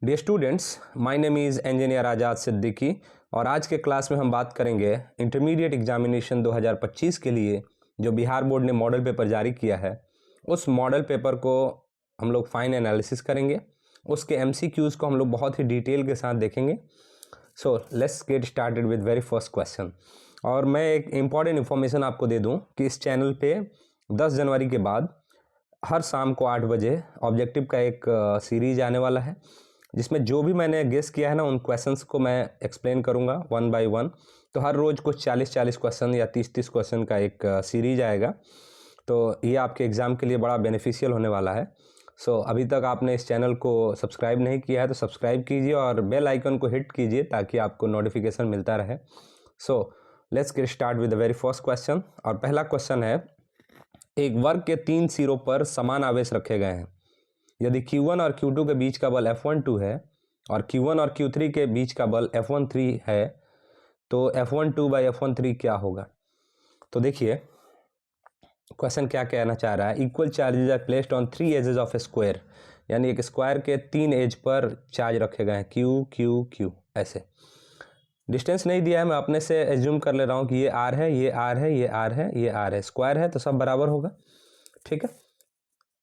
Dear students, my name is engineer Azad Siddiqui और आज के क्लास में हम बात करेंगे इंटरमीडिएट एग्जामिनेशन 2025 के लिए जो बिहार बोर्ड ने मॉडल पेपर जारी किया है। उस मॉडल पेपर को हम लोग फाइन एनालिसिस करेंगे, उसके एमसीक्यूज़ को हम लोग बहुत ही डिटेल के साथ देखेंगे। So let's get started with very first question. और मैं एक इम्पॉर्टेंट इन्फॉर्मेशन आपको दे दूं कि इस चैनल पे 10 जनवरी के बाद हर शाम को 8 बजे ऑब्जेक्टिव का एक सीरीज आने वाला है, जिसमें जो भी मैंने गेस किया है ना उन क्वेश्चंस को मैं एक्सप्लेन करूंगा वन बाय वन। तो हर रोज़ कुछ 40-40 क्वेश्चन या 30-30 क्वेश्चन का एक सीरीज आएगा। तो ये आपके एग्ज़ाम के लिए बड़ा बेनिफिशियल होने वाला है। सो अभी तक आपने इस चैनल को सब्सक्राइब नहीं किया है तो सब्सक्राइब कीजिए और बेल आइकन को हिट कीजिए ताकि आपको नोटिफिकेशन मिलता रहे। So let's get start with the very first question. और पहला क्वेश्चन है, एक वर्ग के 3 सिरों पर समान आवेश रखे गए हैं। यदि Q1 और Q2 के बीच का बल F12 है और Q1 और Q3 के बीच का बल F13 है तो F12 बाई F13 क्या होगा। तो देखिए क्वेश्चन क्या कहना चाह रहा है, equal charges are placed on 3 edges of a square, यानी एक स्क्वायर के 3 एज पर चार्ज रखे गए हैं Q Q Q। ऐसे डिस्टेंस नहीं दिया है, मैं अपने से एज्यूम कर ले रहा हूँ कि ये R है, ये R है, ये R है, ये R है। स्क्वायर है तो सब बराबर होगा, ठीक है।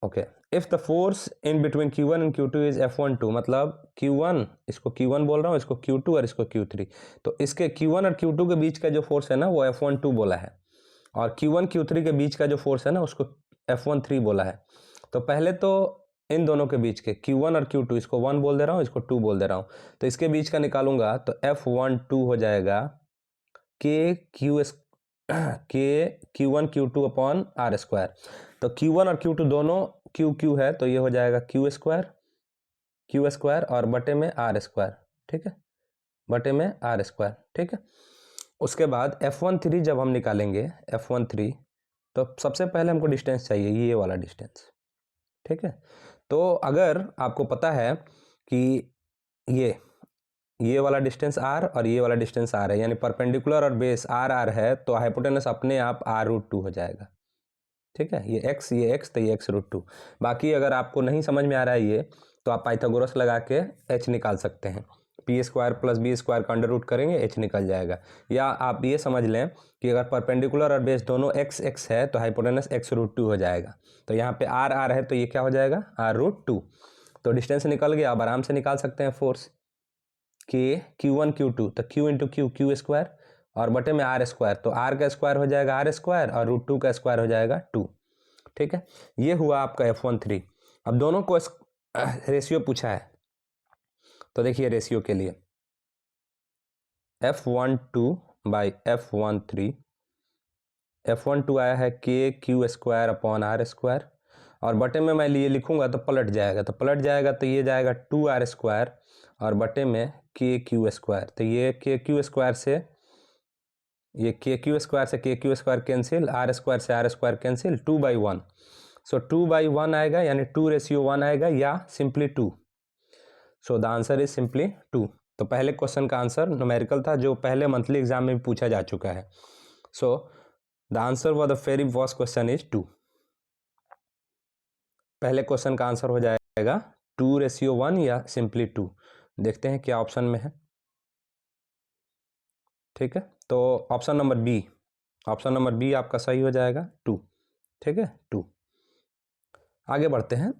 Okay, if the force in between Q1 and Q2 is F12, मतलब Q1, इसको Q1 बोल रहा हूँ, इसको Q2 और इसको Q3। तो इसके Q1 और Q2 के बीच का जो फोर्स है ना वो F12 बोला है, और Q1 Q3 के बीच का जो फोर्स है ना उसको F13 बोला है। तो पहले तो इन दोनों के बीच के Q1 और Q2, इसको 1 बोल दे रहा हूँ, इसको 2 बोल दे रहा हूँ। तो इसके बीच का निकालूंगा तो F12 हो जाएगा के Q1 Q2 upon R square. तो Q1 और Q2 दोनों Q है तो ये हो जाएगा Q स्क्वायर और बटे में R स्क्वायर, ठीक है, बटे में R स्क्वायर, ठीक है। उसके बाद F13 जब हम निकालेंगे F13, तो सबसे पहले हमको डिस्टेंस चाहिए, ये वाला डिस्टेंस, ठीक है। तो अगर आपको पता है कि ये वाला डिस्टेंस R और ये वाला डिस्टेंस R है, यानी परपेंडिकुलर और बेस R है, तो हाइपोटेनस अपने आप R√2 हो जाएगा, ठीक है। ये x तो ये x√2। बाकी अगर आपको नहीं समझ में आ रहा है ये, तो आप पाइथागोरस लगा के h निकाल सकते हैं। P square plus b square का अंडर रूट करेंगे, h निकल जाएगा। या आप ये समझ लें कि अगर परपेंडिकुलर और बेस दोनों x है तो हाइपोटेनस x√2 हो जाएगा। तो यहाँ पे R है तो ये क्या हो जाएगा, R√2। तो डिस्टेंस निकल गया। अब आराम से निकाल सकते हैं फोर्स के Q1 Q2, तो Q इंटू Q स्क्वायर और बटे में R स्क्वायर, तो R का स्क्वायर हो जाएगा R स्क्वायर और √2 का स्क्वायर हो जाएगा 2, ठीक है। ये हुआ आपका F13। अब दोनों को रेशियो पूछा है, तो देखिए रेशियो के लिए F12 बाई F13 आया है Q square upon R square, और बटे में मैं ये लिखूंगा तो पलट जाएगा, तो ये जाएगा 2R स्क्वायर और बटे में Q स्क्वायर। तो ये Q स्क्वायर से ये Q square cancel, R square से R स्क्वायर कैंसिल, 2/1। सो 2/1 आएगा, यानी 2:1 आएगा, या simply 2। So the answer is simply 2। तो पहले क्वेश्चन का आंसर न्यूमेरिकल था, जो पहले मंथली एग्जाम में भी पूछा जा चुका है। So the answer for the very first question is 2। पहले क्वेश्चन का आंसर हो जाएगा 2:1 या सिंपली 2। देखते हैं क्या ऑप्शन में है, ठीक है। तो ऑप्शन नंबर बी आपका सही हो जाएगा, 2, ठीक है, 2। आगे बढ़ते हैं।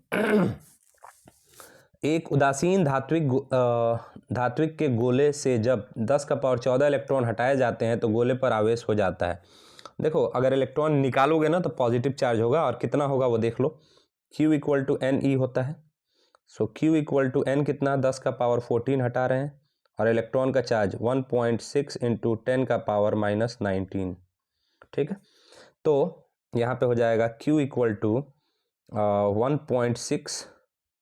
एक उदासीन धात्विक के गोले से जब 10 का पावर 14 इलेक्ट्रॉन हटाए जाते हैं तो गोले पर आवेश हो जाता है। देखो अगर इलेक्ट्रॉन निकालोगे ना तो पॉजिटिव चार्ज होगा, और कितना होगा वो देख लो, Q इक्वल टू NE होता है। सो Q इक्वल टू N कितना, 10 का पावर 14 हटा रहे हैं, और इलेक्ट्रॉन का चार्ज 1.6 इंटू 10 का पावर -19, ठीक है। तो यहाँ पे हो जाएगा Q इक्वल टू 1.6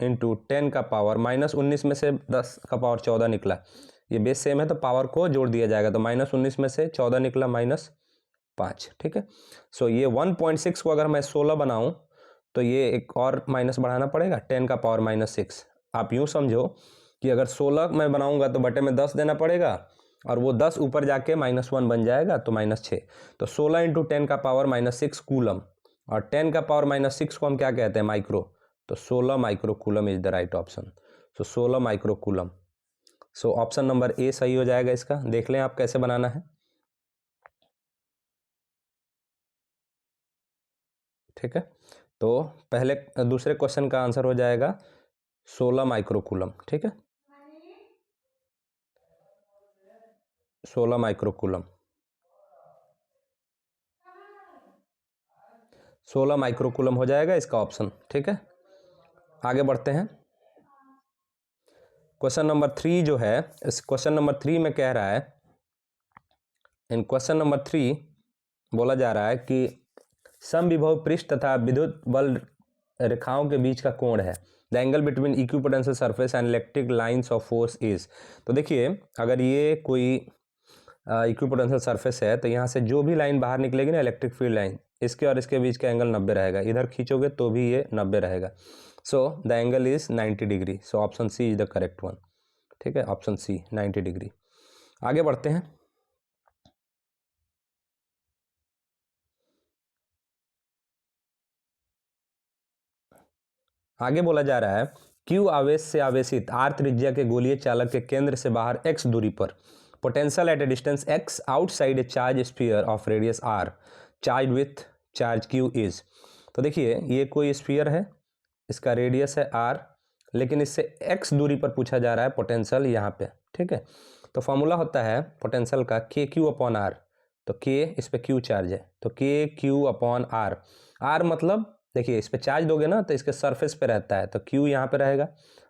इंटू 10 का पावर -19 में से 10 का पावर 14 निकला, ये बेस सेम है तो पावर को जोड़ दिया जाएगा, तो -19 में से 14 निकला -5, ठीक है। सो ये 1.6 को अगर मैं 16 बनाऊं तो ये एक और माइनस बढ़ाना पड़ेगा, 10 का पावर -6। आप यूँ समझो कि अगर 16 मैं बनाऊंगा तो बटे में 10 देना पड़ेगा, और वो 10 ऊपर जाके -1 बन जाएगा तो -6। तो 16 इंटू 10 का पावर -6 कूलम, और 10 का पावर -6 को हम क्या कहते हैं, माइक्रो। तो 16 micro coulomb is the right option. So 16 microcoulomb. So option number A सही हो जाएगा इसका। देख लें आप कैसे बनाना है। ठीक है, तो पहले दूसरे क्वेश्चन का आंसर हो जाएगा 16 माइक्रोकूलम। ठीक है, 16 माइक्रोकूलम, 16 माइक्रोकूलम हो जाएगा इसका ऑप्शन। ठीक है, आगे बढ़ते हैं। क्वेश्चन नंबर 3 जो है, इस क्वेश्चन नंबर 3 में कह रहा है, इन क्वेश्चन नंबर 3 बोला जा रहा है कि समविभव पृष्ठ तथा विद्युत बल रेखाओं के बीच का कोण है। The angle between equipotential surface and electric lines of force is. तो देखिए, अगर ये कोई इक्विपोटेंशियल सरफेस है तो यहाँ से जो भी लाइन बाहर निकलेगी ना, इलेक्ट्रिक फील्ड लाइन, इसके और इसके बीच का एंगल 90 रहेगा। इधर खींचोगे तो भी ये 90 रहेगा। So the angle is 90 degree. So option C is the correct one. ठीक है, ऑप्शन सी 90 डिग्री। आगे बढ़ते हैं। आगे बोला जा रहा है, क्यू आवेश से आवेशित आर त्रिज्या के गोलीय चालक के केंद्र से बाहर x दूरी पर potential at a distance x outside A charge sphere of radius r charge with charge q is. तो देखिए, ये कोई स्फीयर है, इसका रेडियस है r, लेकिन इससे x दूरी पर पूछा जा रहा है पोटेंशियल यहाँ पे। ठीक है, तो फॉर्मूला होता है पोटेंशियल का के क्यू अपॉन आर। तो k इस पे q चार्ज है, तो के क्यू अपॉन आर। r मतलब देखिए, इस पे चार्ज दोगे ना तो इसके सरफेस पे रहता है, तो q यहाँ पे रहेगा।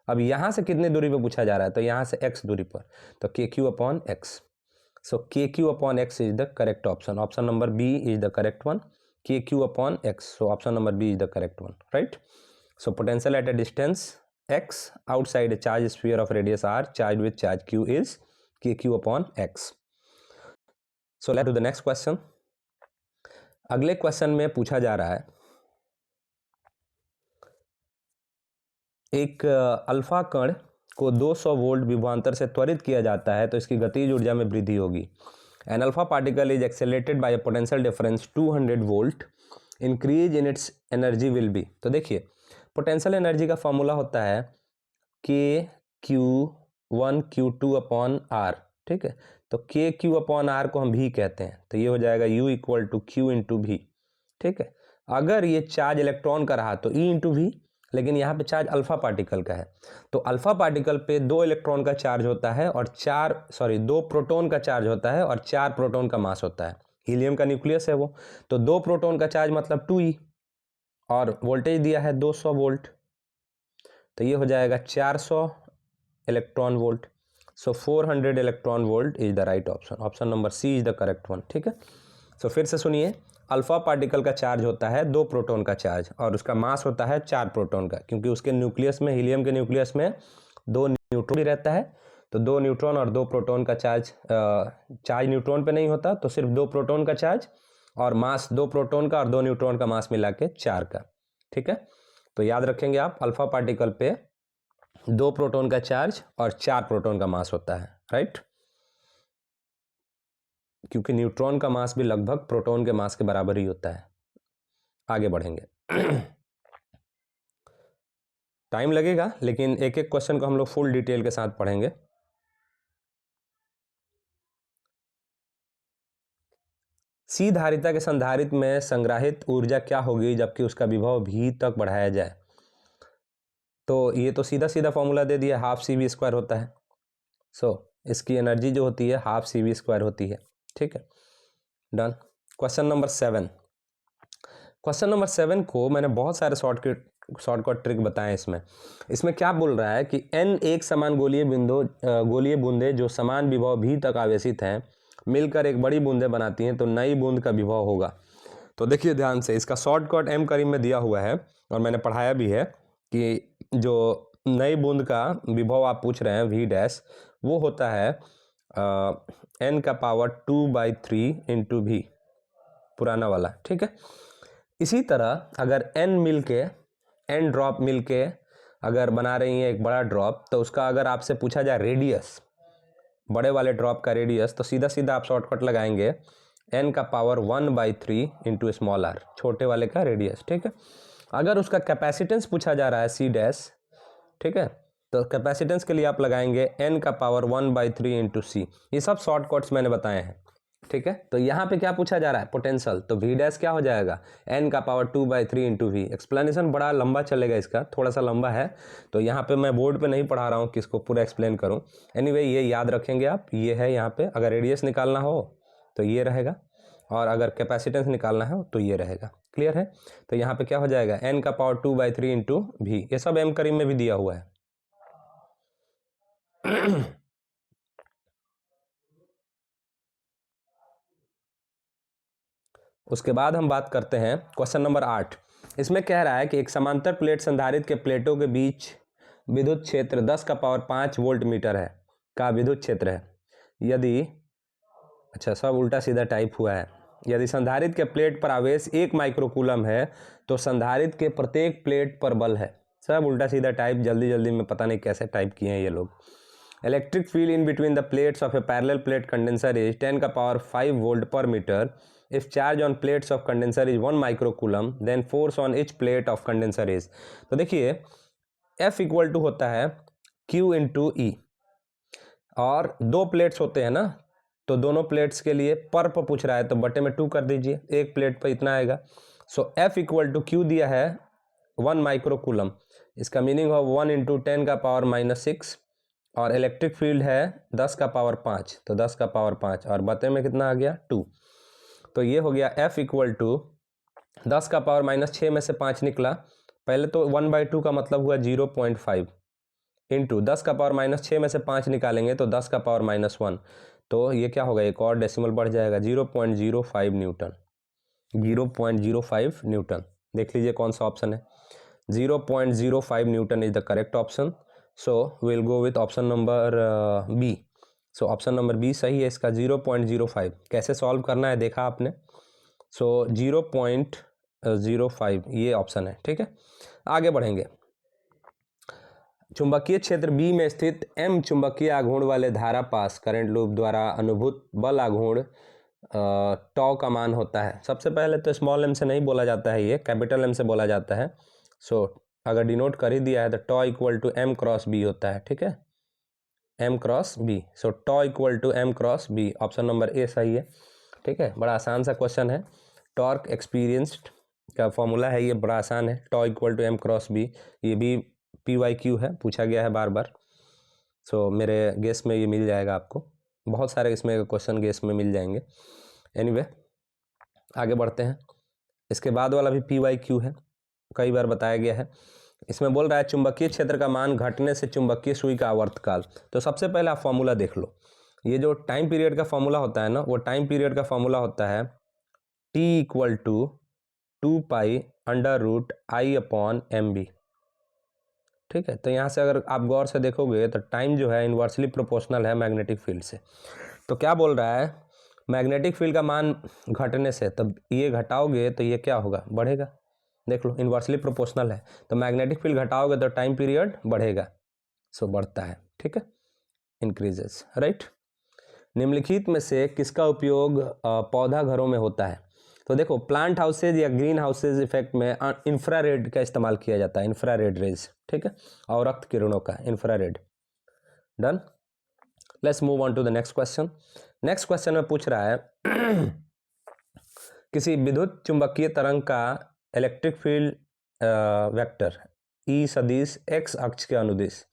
अब यहाँ से कितने दूरी पे पूछा जा रहा है, तो यहाँ से x दूरी पर, तो के Q upon X. So K Q upon X is the correct option. Option number B is the correct one, K Q upon X. So option number B is the correct one, right. So potential at a distance x outside a charge sphere of radius r charged with charge q is kq upon x. So let's do the next question. अगले question में पूछा जा रहा है, एक alpha कण को 200 volt विभवांतर से त्वरित किया जाता है तो इसकी गतिज ऊर्जा में वृद्धि होगी। An alpha particle is accelerated by a potential difference 200 volt, increase in its energy will be. तो देखिए, पोटेंशियल एनर्जी का फॉर्मूला होता है के क्यू 1 Q2 अपॉन आर। ठीक है, तो के क्यू अपॉन आर को हम भी कहते हैं, तो ये हो जाएगा U equal to Q into भी। ठीक है, अगर ये चार्ज इलेक्ट्रॉन का रहा तो E इंटू भी, लेकिन यहाँ पे चार्ज अल्फा पार्टिकल का है, तो अल्फा पार्टिकल पे 2 इलेक्ट्रॉन का चार्ज होता है और 2 प्रोटॉन का चार्ज होता है और 4 प्रोटॉन का मास होता है। हीलियम का न्यूक्लियस है वो, तो 2 प्रोटॉन का चार्ज मतलब 2E, और वोल्टेज दिया है 200 वोल्ट, तो ये हो जाएगा 400 electron volt. So 400 electron volt is the right option. Option number C is the correct one. ठीक है, सो फिर से सुनिए, अल्फा पार्टिकल का चार्ज होता है 2 प्रोटॉन का चार्ज और उसका मास होता है 4 प्रोटॉन का, क्योंकि उसके न्यूक्लियस में, हीलियम के न्यूक्लियस में 2 न्यूट्रॉन भी रहता है, तो 2 न्यूट्रॉन और 2 प्रोटॉन का चार्ज, चार्ज न्यूट्रॉन पे नहीं होता, तो सिर्फ 2 प्रोटॉन का चार्ज और मास 2 प्रोटॉन का और 2 न्यूट्रॉन का मास मिला के 4 का। ठीक है, तो याद रखेंगे आप, अल्फा पार्टिकल पे 2 प्रोटॉन का चार्ज और 4 प्रोटॉन का मास होता है, राइट, क्योंकि न्यूट्रॉन का मास भी लगभग प्रोटॉन के मास के बराबर ही होता है। आगे बढ़ेंगे। टाइम लगेगा, लेकिन एक एक क्वेश्चन को हम लोग फुल डिटेल के साथ पढ़ेंगे। सी धारिता के संधारित्र में संग्रहित ऊर्जा क्या होगी जबकि उसका विभव भी तक बढ़ाया जाए। तो ये तो सीधा सीधा फॉर्मूला दे दिया, हाफ सी वी स्क्वायर होता है। सो इसकी एनर्जी जो होती है हाफ सी वी स्क्वायर होती है। ठीक है, done. Question number 7। Question number 7 को मैंने बहुत सारे शॉर्टकट ट्रिक बताए इसमें क्या बोल रहा है कि n एक समान गोलीय बूंदे जो समान विभव भी तक आवेशित हैं मिलकर एक बड़ी बूंदे बनाती हैं तो नई बूंद का विभव होगा। तो देखिए ध्यान से, इसका शॉर्टकट एम करीम में दिया हुआ है और मैंने पढ़ाया भी है कि जो नई बूंद का विभव आप पूछ रहे हैं वी डैश, वो होता है n का पावर 2/3 इंटू भी, पुराना वाला। ठीक है, इसी तरह अगर n ड्रॉप मिलके अगर बना रही है एक बड़ा ड्रॉप, तो उसका अगर आपसे पूछा जाए रेडियस, बड़े वाले ड्रॉप का रेडियस, तो सीधा सीधा आप शॉर्टकट लगाएंगे n का पावर 1/3 इंटू स्मॉल r, छोटे वाले का रेडियस। ठीक है, अगर उसका कैपेसिटेंस पूछा जा रहा है c डैश, ठीक है, तो कैपेसिटेंस के लिए आप लगाएंगे n का पावर 1/3 इंटू सी। ये सब शॉर्टकट्स मैंने बताए हैं, ठीक है। तो यहाँ पे क्या पूछा जा रहा है, पोटेंशियल, तो v डैश क्या हो जाएगा, n का पावर 2/3 इंटू वी। एक्सप्लेनेशन बड़ा लंबा चलेगा, इसका थोड़ा सा लंबा है, तो यहाँ पे मैं बोर्ड पे नहीं पढ़ा रहा हूँ कि इसको पूरा एक्सप्लेन करूँ। एनीवे ये याद रखेंगे आप, ये है यहाँ पे, अगर रेडियस निकालना हो तो ये रहेगा, और अगर कैपेसिटेंस निकालना है तो ये रहेगा। क्लियर है। तो यहाँ पे क्या हो जाएगा, n का पावर 2/3 इंटू वी। ये सब m करीम में भी दिया हुआ है। उसके बाद हम बात करते हैं क्वेश्चन नंबर 8। इसमें कह रहा है कि एक समांतर प्लेट संधारित्र के प्लेटों के बीच विद्युत क्षेत्र 10 का पावर 5 वोल्ट मीटर है का विद्युत क्षेत्र है। यदि, अच्छा सब उल्टा सीधा टाइप हुआ है, यदि संधारित्र के प्लेट पर आवेश 1 माइक्रोकूलम है तो संधारित्र के प्रत्येक प्लेट पर बल है। सब उल्टा सीधा टाइप, जल्दी जल्दी में पता नहीं कैसे टाइप किए हैं ये लोग। Electric field in between the plates of a parallel plate condenser is 10 का power 5 volt per metre. If charge on plates of condenser is 1 microcoulomb then force on each plate of condenser is. तो देखिए F equal to होता है Q into ई, और दो plates होते हैं ना, तो दोनों प्लेट्स के लिए पर पूछ रहा है तो बटे में 2 कर दीजिए, एक प्लेट पर इतना आएगा। सो F इक्वल टू Q दिया है 1 माइक्रोकूलम, इसका मीनिंग हो 1 इंटू 10 का पावर -6, और इलेक्ट्रिक फील्ड है 10 का पावर 5, तो 10 का पावर 5 और बटे में कितना आ गया 2। तो ये हो गया F इक्वल टू 10 का पावर -6 में से 5 निकला, पहले तो 1/2 का मतलब हुआ 0.5 इंटू 10 का पावर -6 में से 5 निकालेंगे तो 10 का पावर -1, तो ये क्या होगा, एक और डेसिमल बढ़ जाएगा, 0.05 न्यूटन। 0.05 न्यूटन, देख लीजिए कौन सा ऑप्शन है, 0.05 newton is the correct option. So will go with option number B. So option number B सही है इसका, 0.05। कैसे सॉल्व करना है देखा आपने। सो 0.05 ये ऑप्शन है, ठीक है। आगे बढ़ेंगे। चुंबकीय क्षेत्र बी में स्थित m चुंबकीय आघूर्ण वाले धारा पास करंट लूप द्वारा अनुभूत बल आघूर्ण टॉ का मान होता है। सबसे पहले तो स्मॉल m से नहीं बोला जाता है, ये कैपिटल M से बोला जाता है। सो अगर डिनोट कर ही दिया है तो tau equal to m cross b होता है, ठीक है, m cross b। So tau equal to m cross b, option number A सही है, ठीक है। बड़ा आसान सा क्वेश्चन है, टॉर्क एक्सपीरियंस्ड का फॉर्मूला है ये, बड़ा आसान है, tau equal to m cross b। ये भी PYQ है, पूछा गया है बार बार। सो मेरे गेस में ये मिल जाएगा आपको, बहुत सारे इसमें क्वेश्चन गेस में मिल जाएंगे। एनीवे आगे बढ़ते हैं। इसके बाद वाला भी PYQ है, कई बार बताया गया है। इसमें बोल रहा है चुंबकीय क्षेत्र का मान घटने से चुंबकीय सुई का आवर्तकाल। तो सबसे पहले आप फॉर्मूला देख लो, ये जो टाइम पीरियड का फॉर्मूला होता है ना, वो टाइम पीरियड का फॉर्मूला होता है T इक्वल टू 2π√I/mb, ठीक है। तो यहाँ से अगर आप गौर से देखोगे तो टाइम जो है इन्वर्सली प्रोपोर्शनल है मैग्नेटिक फील्ड से। तो क्या बोल रहा है, मैग्नेटिक फील्ड का मान घटने से, तब ये घटाओगे तो ये क्या होगा, बढ़ेगा। देख लो इन्वर्सली प्रोपोर्शनल है, तो मैग्नेटिक फील्ड घटाओगे तो टाइम पीरियड बढ़ेगा, सो बढ़ता है, ठीक है, इंक्रीजेस, राइट। निम्नलिखित में से किसका उपयोग पौधा घरों में होता है। तो देखो प्लांट हाउसेज या ग्रीन हाउसेज इफेक्ट में इंफ्रारेड का इस्तेमाल किया जाता है, इंफ्रारेड रेज, ठीक है, और रक्त किरणों का, infrared. Done. Let's move on to the next question. Next question में पूछ रहा है किसी विद्युत चुंबकीय तरंग का इलेक्ट्रिक फील्ड वेक्टर E सदिश x अक्ष के अनुदिश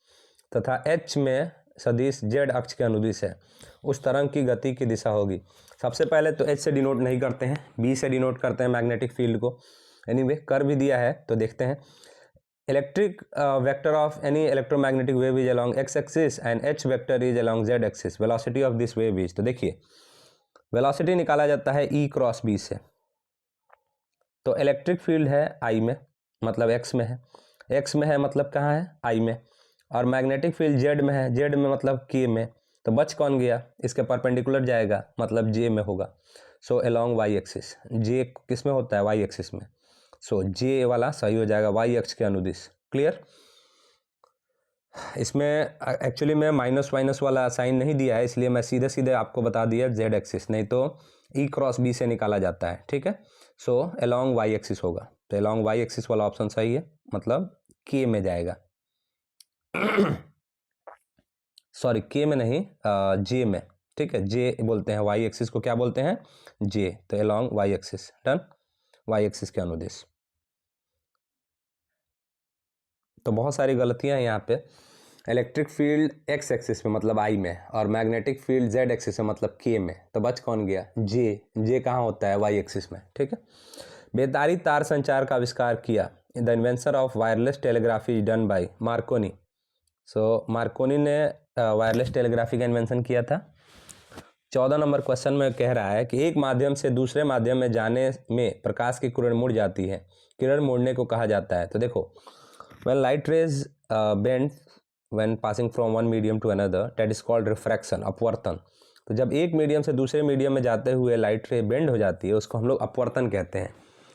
तथा h में सदिश z अक्ष के अनुदिश है, उस तरंग की गति की दिशा होगी। सबसे पहले तो h से डिनोट नहीं करते हैं, b से डिनोट करते हैं मैग्नेटिक फील्ड को। एनीवे कर भी दिया है तो देखते हैं। Electric vector of any electromagnetic wave is along x axis and h vector is along z axis. Velocity of this wave is, तो देखिए वेलोसिटी निकाला जाता है E क्रॉस B से। तो इलेक्ट्रिक फील्ड है I में, मतलब x में है, x में है मतलब कहाँ है, I में, और मैग्नेटिक फील्ड z में है, z में मतलब k में, तो बच कौन गया, इसके परपेंडिकुलर जाएगा, मतलब j में होगा। So along y axis, j किस में होता है, y एक्सिस में, सो j वाला सही हो जाएगा, y अक्ष के अनुदिश। क्लियर। इसमें एक्चुअली में माइनस माइनस वाला साइन नहीं दिया है, इसलिए मैं सीधे सीधे आपको बता दिया z एक्सिस, नहीं तो E क्रॉस B से निकाला जाता है, ठीक है। सो अलोंग y एक्सिस होगा, तो अलोंग y एक्सिस वाला ऑप्शन सही है, मतलब k में जाएगा। सॉरी के में नहीं, जे में, ठीक है, जे बोलते हैं, वाई एक्सिस को क्या बोलते हैं, जे, तो along Y axis, done, Y axis के अनुदिश। तो बहुत सारी गलतियां हैं यहाँ पे। इलेक्ट्रिक फील्ड एक्स एक्सिस में मतलब आई में, और मैग्नेटिक फील्ड जेड एक्सिस में मतलब के में, तो बच कौन गया, जे, जे कहाँ होता है, वाई एक्सिस में, ठीक है। बेतारी तार संचार का आविष्कार किया, the invention of wireless telegraphy is done by Markovnikov. So Markovnikov ने वायरलेस टेलीग्राफी का इन्वेंशन किया था। 14 नंबर क्वेश्चन में कह रहा है कि एक माध्यम से दूसरे माध्यम में जाने में प्रकाश की किरण मुड़ जाती है, किरण मुड़ने को कहा जाता है। तो देखो, when light rays bend when passing from one medium to another, that is called refraction, अपवर्तन। तो जब एक मीडियम से दूसरे मीडियम में जाते हुए लाइट रे बेंड हो जाती है, उसको हम लोग अपवर्तन कहते हैं।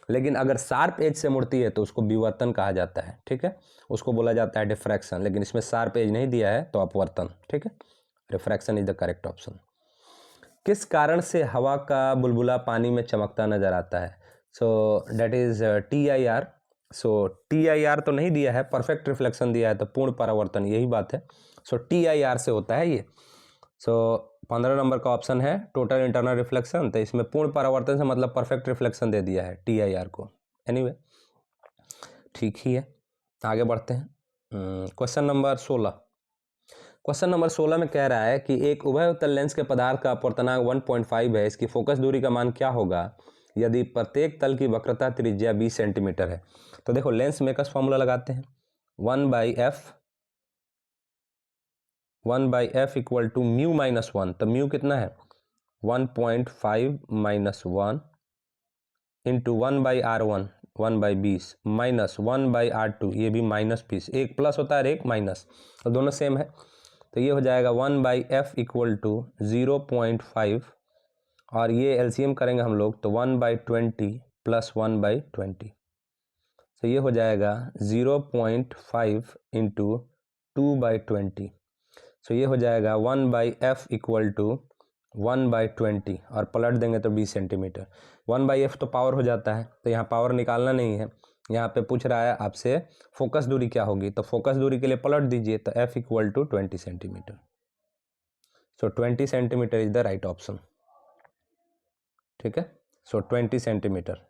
लेकिन अगर शार्प एज से मुड़ती है तो उसको विवर्तन कहा जाता है, ठीक है, उसको बोला जाता है डिफ्रैक्शन। लेकिन इसमें शार्प एज नहीं दिया है तो अपवर्तन, ठीक है, refraction is the correct option. किस कारण से हवा का बुलबुला पानी में चमकता नजर आता है, so that is TIR। So TIR तो नहीं दिया है, परफेक्ट रिफ्लेक्शन दिया है, तो पूर्ण परावर्तन, यही बात है। सो TIR से होता है ये। सो 15 नंबर का ऑप्शन है टोटल इंटरनल रिफ्लेक्शन, तो इसमें पूर्ण परावर्तन से मतलब परफेक्ट रिफ्लेक्शन दे दिया है TIR को। एनीवे ठीक ही है, आगे बढ़ते हैं। Question number 16। क्वेश्चन नंबर 16 में कह रहा है कि एक उभय उत्तल लेंस के पदार्थ का अपवर्तनांक 1.5 है, इसकी फोकस दूरी का मान क्या होगा यदि प्रत्येक तल की वक्रता त्रिज्या 20 सेंटीमीटर है। तो देखो, लेंस मेकर्स फॉर्मूला लगाते हैं, 1/f equal to mu minus 1। तो म्यू कितना है, 1.5 minus 1 into 1/r1, 1/20 minus 1/r2, ये भी -20, एक प्लस होता है एक माइनस, तो दोनों सेम है। तो ये हो जाएगा 1/f इक्वल टू 0.5, और ये एलसीएम करेंगे हम लोग तो 1/20 प्लस 1/20, तो ये हो जाएगा 0.5 इंटू 2/20, सो ये हो जाएगा 1/f इक्वल टू 1/20, और पलट देंगे तो 20 सेंटीमीटर। 1/f तो पावर हो जाता है, तो यहाँ पावर निकालना नहीं है, यहाँ पे पूछ रहा है आपसे फोकस दूरी क्या होगी, तो फोकस दूरी के लिए पलट दीजिए, तो f equal to 20 centimetre. So 20 centimetre is the right option, ठीक है। सो 20 सेंटीमीटर,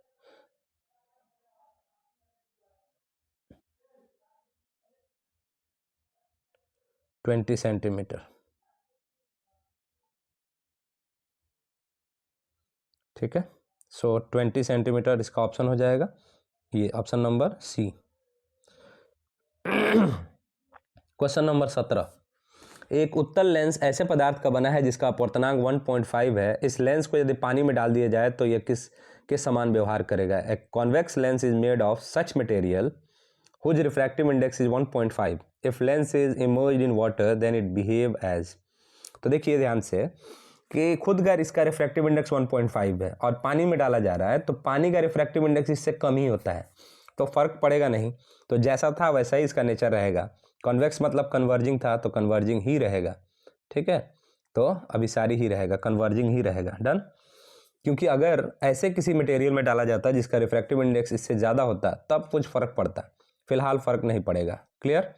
ठीक है। सो 20 सेंटीमीटर इसका ऑप्शन हो जाएगा, ये option number C. Question number 17। एक उत्तल लेंस ऐसे पदार्थ का बना है जिसका अपवर्तनांक 1.5 है, इस लेंस को यदि पानी में डाल दिया जाए तो यह किस समान व्यवहार करेगा। A convex lens is made of such material whose refractive index is 1.5, if lens is emerged in water then it behave as. तो देखिए ध्यान से कि खुद का इसका रिफ्रैक्टिव इंडेक्स 1.5 है और पानी में डाला जा रहा है, तो पानी का रिफ्रैक्टिव इंडेक्स इससे कम ही होता है, तो फर्क पड़ेगा नहीं, तो जैसा था वैसा ही इसका नेचर रहेगा। कन्वेक्स मतलब कन्वर्जिंग था, तो कन्वर्जिंग ही रहेगा, ठीक है, तो अभिसारी ही रहेगा, कन्वर्जिंग ही रहेगा, डन। क्योंकि अगर ऐसे किसी मटेरियल में डाला जाता जिसका रिफ्रैक्टिव इंडेक्स इससे ज़्यादा होता तब कुछ फर्क पड़ता, फिलहाल फर्क नहीं पड़ेगा, क्लियर।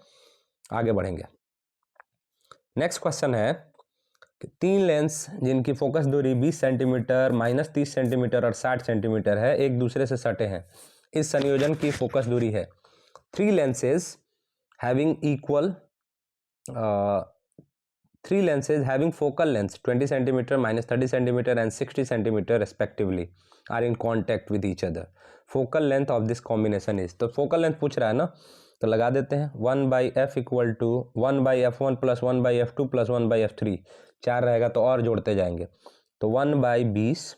आगे बढ़ेंगे। नेक्स्ट क्वेश्चन है कि 3 लेंस जिनकी फोकस दूरी 20 सेंटीमीटर, -30 सेंटीमीटर और 60 सेंटीमीटर है, एक दूसरे से सटे हैं, इस संयोजन की फोकस दूरी है। 3 lenses having equal 3 lenses having focal length 20 centimeter, -30 centimeter and 60 centimeter respectively are in contact with each other. Focal length of this combination is, तो focal length पूछ रहा है ना, तो लगा देते हैं 1/f equal to 1/f1 plus 1/f2 plus 1/f3, 4 रहेगा तो और जोड़ते जाएंगे, तो 1/20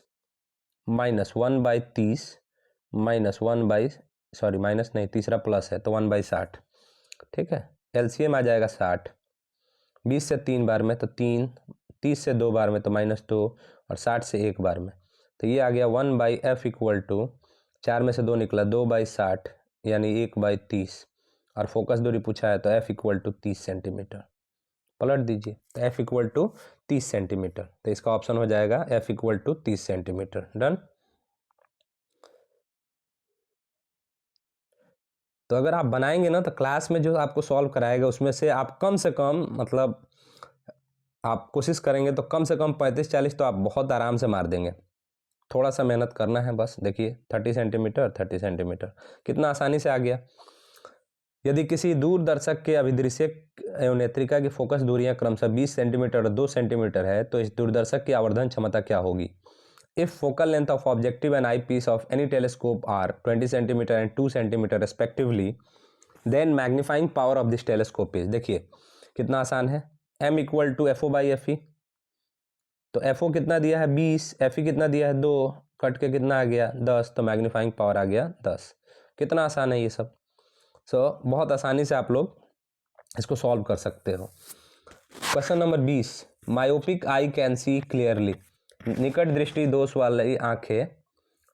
माइनस 1/30 माइनस 1/ सॉरी माइनस नहीं, तीसरा प्लस है तो 1/60, ठीक है। एलसीएम आ जाएगा 60, 20 से 3 बार में तो 3, 30 से 2 बार में तो -2 और 60 से 1 बार में, तो ये आ गया 1/f इक्वल टू 4 में से 2 निकला 2/60 यानी 1/30, और फोकस दूरी पूछा है तो f इक्वल टू 30 सेंटीमीटर, पलट दीजिए तो f इक्वल टू 30 सेंटीमीटर, तो इसका ऑप्शन हो जाएगा f equal to 30 centimetre, done. तो अगर आप बनाएंगे ना तो क्लास में जो आपको सॉल्व कराएगा उसमें से आप कम से कम मतलब आप कोशिश करेंगे तो कम से कम 35-40 तो आप बहुत आराम से मार देंगे। थोड़ा सा मेहनत करना है बस। देखिए 30 सेंटीमीटर 30 सेंटीमीटर कितना आसानी से आ गया। यदि किसी दूरदर्शक के अभिदृश्यक एवं नेत्रिका की फोकस दूरियां क्रमशः 20 सेंटीमीटर और 2 सेंटीमीटर है तो इस दूरदर्शक की आवर्धन क्षमता क्या होगी? If focal length of objective and eyepiece of any telescope are 20 centimeter and 2 centimeter respectively, then magnifying power of this telescope is, देखिए कितना आसान है, m equal to F O by F E. तो एफ ओ कितना दिया है 20, F E कितना दिया है 2, कट के कितना आ गया 10, तो मैग्नीफाइंग पावर आ गया 10। कितना आसान है ये सब। बहुत आसानी से आप लोग इसको सॉल्व कर सकते हो। Question number 20, myopic I can see clearly, निकट दृष्टि दोष वाली आंखें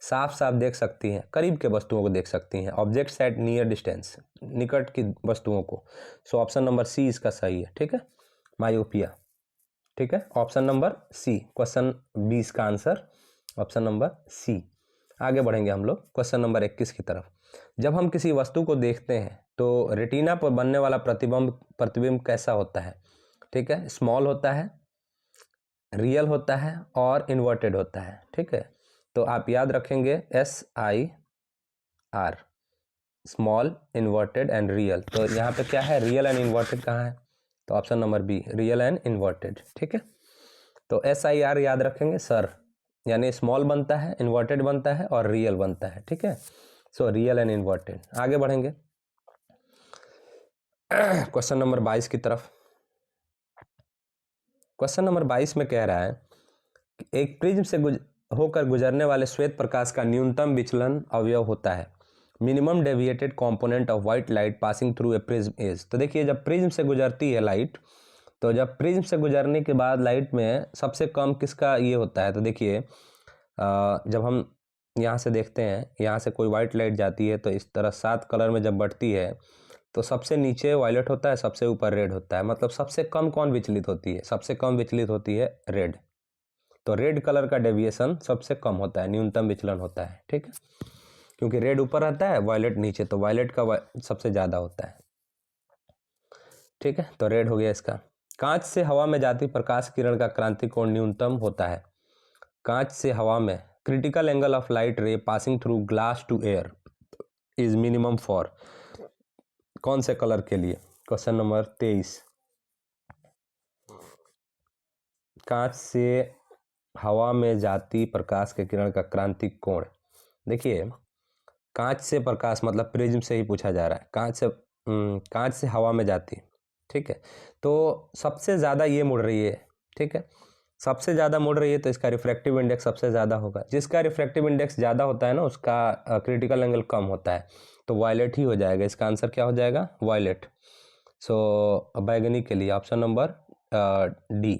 साफ साफ देख सकती हैं, करीब के वस्तुओं को देख सकती हैं, ऑब्जेक्ट्स एट नियर डिस्टेंस, निकट की वस्तुओं को। सो ऑप्शन नंबर सी इसका सही है। ठीक है, मायोपिया। ठीक है, ऑप्शन नंबर सी, क्वेश्चन 20 का आंसर ऑप्शन नंबर सी। आगे बढ़ेंगे हम लोग क्वेश्चन नंबर 21 की तरफ। जब हम किसी वस्तु को देखते हैं तो रेटिना पर बनने वाला प्रतिबिंब कैसा होता है? ठीक है, स्मॉल होता है, रियल होता है और इन्वर्टेड होता है। ठीक है, तो आप याद रखेंगे SIR, small, inverted and real. तो यहाँ पे क्या है, रियल एंड इन्वर्टेड कहाँ है? तो option number B, real and inverted. ठीक है, तो SIR याद रखेंगे सर, यानी स्मॉल बनता है, इन्वर्टेड बनता है और रियल बनता है। ठीक है, सो रियल एंड इन्वर्टेड। आगे बढ़ेंगे क्वेश्चन नंबर 22 की तरफ। क्वेश्चन नंबर 22 में कह रहा है कि एक प्रिज्म से होकर गुजरने वाले श्वेत प्रकाश का न्यूनतम विचलन अवयव होता है, minimum deviated component of white light passing through a prism is. तो देखिए जब प्रिज्म से गुजरती है लाइट, तो जब प्रिज्म से गुजरने के बाद लाइट में सबसे कम किसका ये होता है? तो देखिए जब हम यहाँ से देखते हैं, यहाँ से कोई व्हाइट लाइट जाती है तो इस तरह 7 कलर में जब बढ़ती है तो सबसे नीचे वायलेट होता है, सबसे ऊपर रेड होता है। मतलब सबसे कम कौन विचलित होती है? सबसे कम विचलित होती है रेड। तो रेड कलर का डेविएशन सबसे कम होता है, न्यूनतम विचलन होता है। ठीक है, क्योंकि रेड ऊपर रहता है, वायलेट नीचे, तो वायलेट का सबसे ज़्यादा होता है। ठीक है, तो रेड हो गया इसका। कांच से हवा में जाती प्रकाश किरण का क्रांतिक कोण न्यूनतम होता है। कांच से हवा में critical angle of light ray passing through glass to air is minimum for, कौन से कलर के लिए? क्वेश्चन नंबर 23, कांच से हवा में जाती प्रकाश के किरण का क्रांतिक कोण। देखिए कांच से प्रकाश मतलब प्रिज्म से ही पूछा जा रहा है, कांच से हवा में जाती। ठीक है, तो सबसे ज़्यादा ये मुड़ रही है। ठीक है, सबसे ज़्यादा मुड़ रही है तो इसका रिफ्रैक्टिव इंडेक्स सबसे ज़्यादा होगा। जिसका रिफ्रैक्टिव इंडेक्स ज़्यादा होता है ना, उसका क्रिटिकल एंगल कम होता है, तो वायलेट ही हो जाएगा। इसका आंसर क्या हो जाएगा? वायलेट। सो बैगनी के लिए option number D,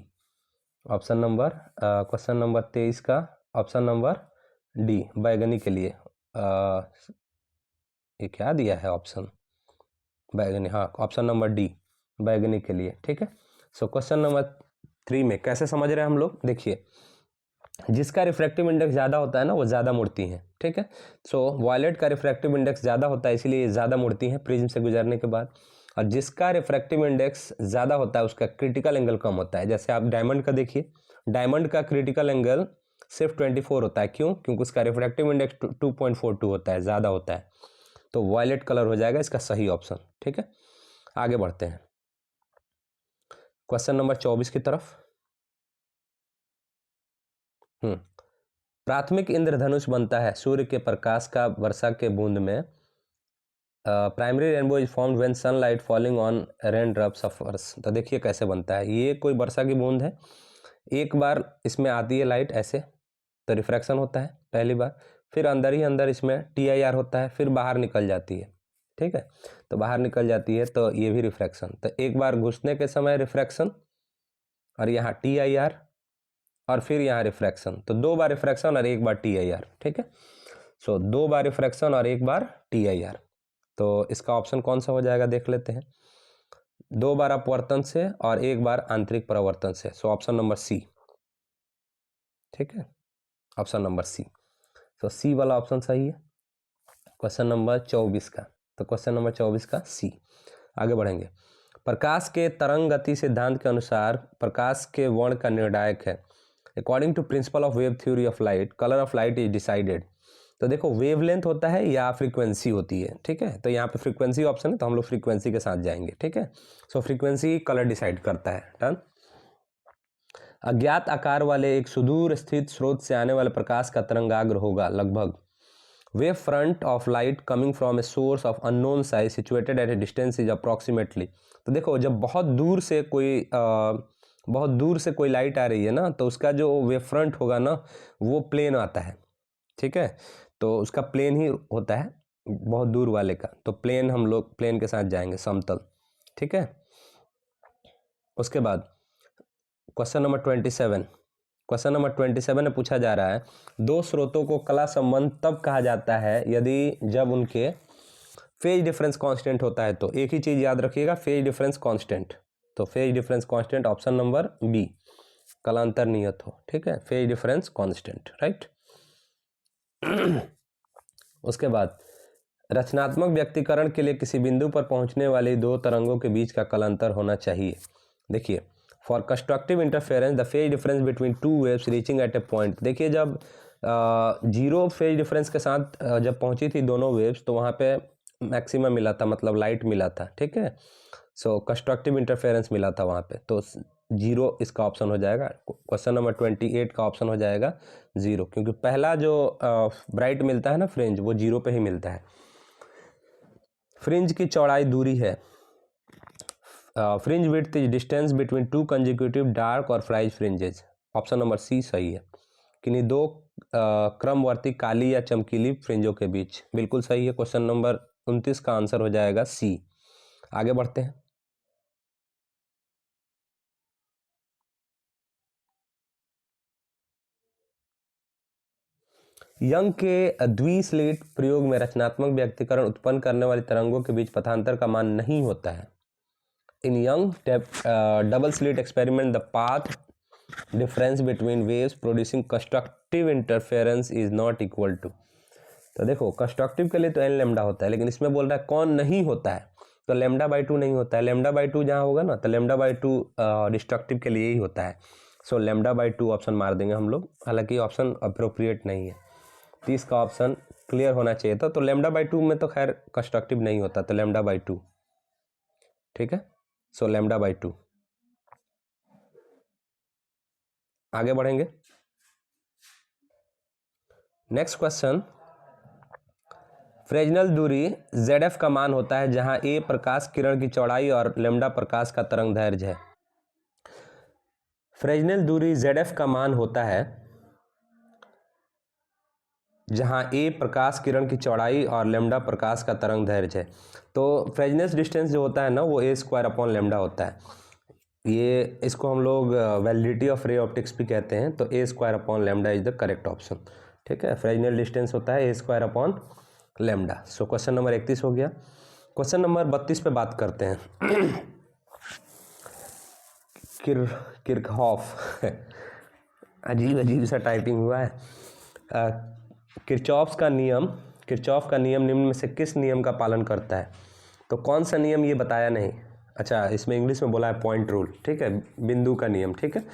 option number question number 23 का ऑप्शन नंबर डी, बैगनी के लिए। ये क्या दिया है ऑप्शन? बैगनी, हाँ, ऑप्शन नंबर डी, बैगनी के लिए। ठीक है, सो क्वेश्चन नंबर 3 में कैसे समझ रहे हैं हम लोग? देखिए जिसका रिफ्रैक्टिव इंडेक्स ज़्यादा होता है ना, वो ज़्यादा मुड़ती हैं। ठीक है, सो वायलेट का रिफ्रैक्टिव इंडेक्स ज़्यादा होता है, इसीलिए ज़्यादा मुड़ती हैं प्रिज्म से गुजरने के बाद। और जिसका रिफ्रैक्टिव इंडेक्स ज़्यादा होता है उसका क्रिटिकल एंगल कम होता है। जैसे आप डायमंड का देखिए, डायमंड का क्रिटिकल एंगल सिर्फ 24 होता है। क्यों? क्योंकि उसका रिफ्रैक्टिव इंडेक्स 2.42 होता है, ज़्यादा होता है। तो वायलेट कलर हो जाएगा इसका सही ऑप्शन। ठीक है, आगे बढ़ते हैं क्वेश्चन नंबर 24 की तरफ। प्राथमिक इंद्रधनुष बनता है सूर्य के प्रकाश का वर्षा के बूंद में। Primary rainbow is formed when sunlight falling on rain drops of earth. तो देखिए कैसे बनता है। ये कोई वर्षा की बूंद है, एक बार इसमें आती है लाइट ऐसे, तो रिफ्रैक्शन होता है पहली बार, फिर अंदर ही अंदर इसमें TIR होता है, फिर बाहर निकल जाती है। ठीक है, तो बाहर निकल जाती है तो ये भी रिफ्रैक्शन। तो एक बार घुसने के समय रिफ्रैक्शन, और यहाँ TIR, और फिर यहाँ रिफ्रैक्शन। तो 2 बार रिफ्रैक्शन और 1 बार TIR। ठीक है, सो 2 बार रिफ्रैक्शन और 1 बार TIR। तो इसका ऑप्शन कौन सा हो जाएगा देख लेते हैं। 2 बार अपवर्तन से और 1 बार आंतरिक परावर्तन से। So option number C. ठीक है, ऑप्शन नंबर सी। तो सी वाला ऑप्शन सही है क्वेश्चन नंबर 24 का। तो क्वेश्चन नंबर 24 का सी। आगे बढ़ेंगे। प्रकाश के तरंग गति सिद्धांत के अनुसार प्रकाश के वर्ण का निर्णायक है। According to principle of wave theory of light colour of light is decided. तो देखो वेवलेंथ होता है या फ्रीक्वेंसी होती है, ठीक है। तो यहाँ पे फ्रीक्वेंसी ऑप्शन है तो हम लोग फ्रीक्वेंसी के साथ जाएंगे, ठीक है। सो फ्रीक्वेंसी कलर डिसाइड करता है। डन। अज्ञात आकार वाले एक सुदूर स्थित स्रोत से आने वाले प्रकाश का तरंगाग्र होगा लगभग wave front of light coming from a source of unknown size situated at a distance is approximately. तो देखो जब बहुत दूर से कोई लाइट आ रही है ना, तो उसका जो वेव फ्रंट होगा ना वो प्लेन आता है, ठीक है। तो उसका प्लेन ही होता है बहुत दूर वाले का, तो प्लेन हम लोग प्लेन के साथ जाएंगे, समतल, ठीक है। उसके बाद क्वेश्चन नंबर 27। क्वेश्चन नंबर 27 में पूछा जा रहा है दो स्रोतों को कला संबंध तब कहा जाता है यदि जब उनके फेज डिफरेंस कांस्टेंट होता है। तो एक ही चीज याद रखिएगा, फेज डिफरेंस कांस्टेंट। तो phase difference constant option number B, कलांतर नियत हो, ठीक है। Phase difference constant, right. उसके बाद रचनात्मक व्यक्तीकरण के लिए किसी बिंदु पर पहुंचने वाली दो तरंगों के बीच का कलांतर होना चाहिए। देखिए, for constructive interference the phase difference between two waves reaching at a point. देखिए जब जीरो फेज डिफरेंस के साथ जब पहुंची थी दोनों वेव्स तो वहाँ पे मैक्सिमम मिला था, मतलब लाइट मिला था, ठीक है। सो कंस्ट्रक्टिव इंटरफेरेंस मिला था वहाँ पे, तो जीरो इसका ऑप्शन हो जाएगा। क्वेश्चन नंबर 28 का ऑप्शन हो जाएगा जीरो, क्योंकि पहला जो ब्राइट मिलता है ना फ्रिंज, वो जीरो पे ही मिलता है। फ्रिंज की चौड़ाई दूरी है। Fringe width is distance between two consecutive dark और फ्राइज फ्रिंजेस। ऑप्शन नंबर सी सही है। किन्हीं दो क्रमवर्ती काली या चमकीली फ्रिंजों के बीच, बिल्कुल सही है। क्वेश्चन नंबर 29 का आंसर हो जाएगा सी। आगे बढ़ते हैं। यंग के द्विस्लिट प्रयोग में रचनात्मक व्यक्तीकरण उत्पन्न करने वाली तरंगों के बीच पथांतर का मान नहीं होता है। In Young double slit experiment the path difference between waves producing constructive interference is not equal to. तो देखो कंस्ट्रक्टिव के लिए तो एन लेमडा होता है, लेकिन इसमें बोल रहा है कौन नहीं होता है, तो लेमडा बाई 2 नहीं होता है। लेमडा बाई 2 जहाँ होगा ना, तो लेमडा बाई 2 डिस्ट्रक्टिव के लिए ही होता है। सो लेमडा बाई 2 ऑप्शन मार देंगे हम लोग, हालांकि ऑप्शन अप्रोप्रिएट नहीं है, 30 का ऑप्शन क्लियर होना चाहिए था। तो लेमडा बाई 2 में तो खैर कंस्ट्रक्टिव नहीं होता, तो लेमडा बाई 2, ठीक है। So lambda by 2। आगे बढ़ेंगे। नेक्स्ट क्वेश्चन, फ्रेजनल दूरी ZF का मान होता है जहां A प्रकाश किरण की चौड़ाई और लैम्डा प्रकाश का तरंग दैर्घ्य है। फ्रेजनल दूरी ZF का मान होता है जहां A प्रकाश किरण की चौड़ाई और लैम्डा प्रकाश का तरंग दैर्घ्य है। तो फ्रेजनेस डिस्टेंस जो होता है ना, वो A² लैम्डा होता है। ये इसको हम लोग वैलिडिटी ऑफ रे ऑप्टिक्स भी कहते हैं। तो A² lambda is the correct option, ठीक है। फ्रेजनल डिस्टेंस होता है A² lambda. So question number 31 हो गया। क्वेश्चन नंबर 32 पे बात करते हैं। किरचॉफ अजीब सा टाइपिंग हुआ है। किरचॉफ का नियम निम्न में से किस नियम का पालन करता है? तो कौन सा नियम ये बताया नहीं। अच्छा, इसमें इंग्लिश में बोला है पॉइंट रूल, ठीक है, बिंदु का नियम, ठीक है।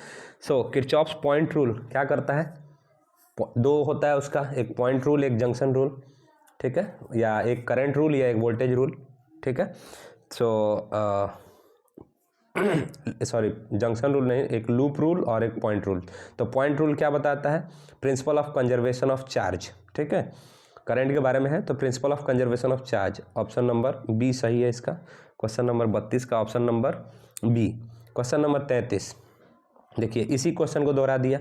सो किरचॉफ्स पॉइंट रूल क्या करता है? दो होता है उसका, एक पॉइंट रूल, एक जंक्शन रूल, ठीक है, या एक करंट रूल या एक वोल्टेज रूल, ठीक है। सो सॉरी, जंक्शन रूल नहीं, एक लूप रूल और एक पॉइंट रूल। तो पॉइंट रूल क्या बताता है? Principle of conservation of charge, ठीक है। करंट के बारे में है, तो principle of conservation of charge, option number B सही है इसका। क्वेश्चन नंबर 32 का option number B. Question number 33, देखिए इसी क्वेश्चन को दोहरा दिया।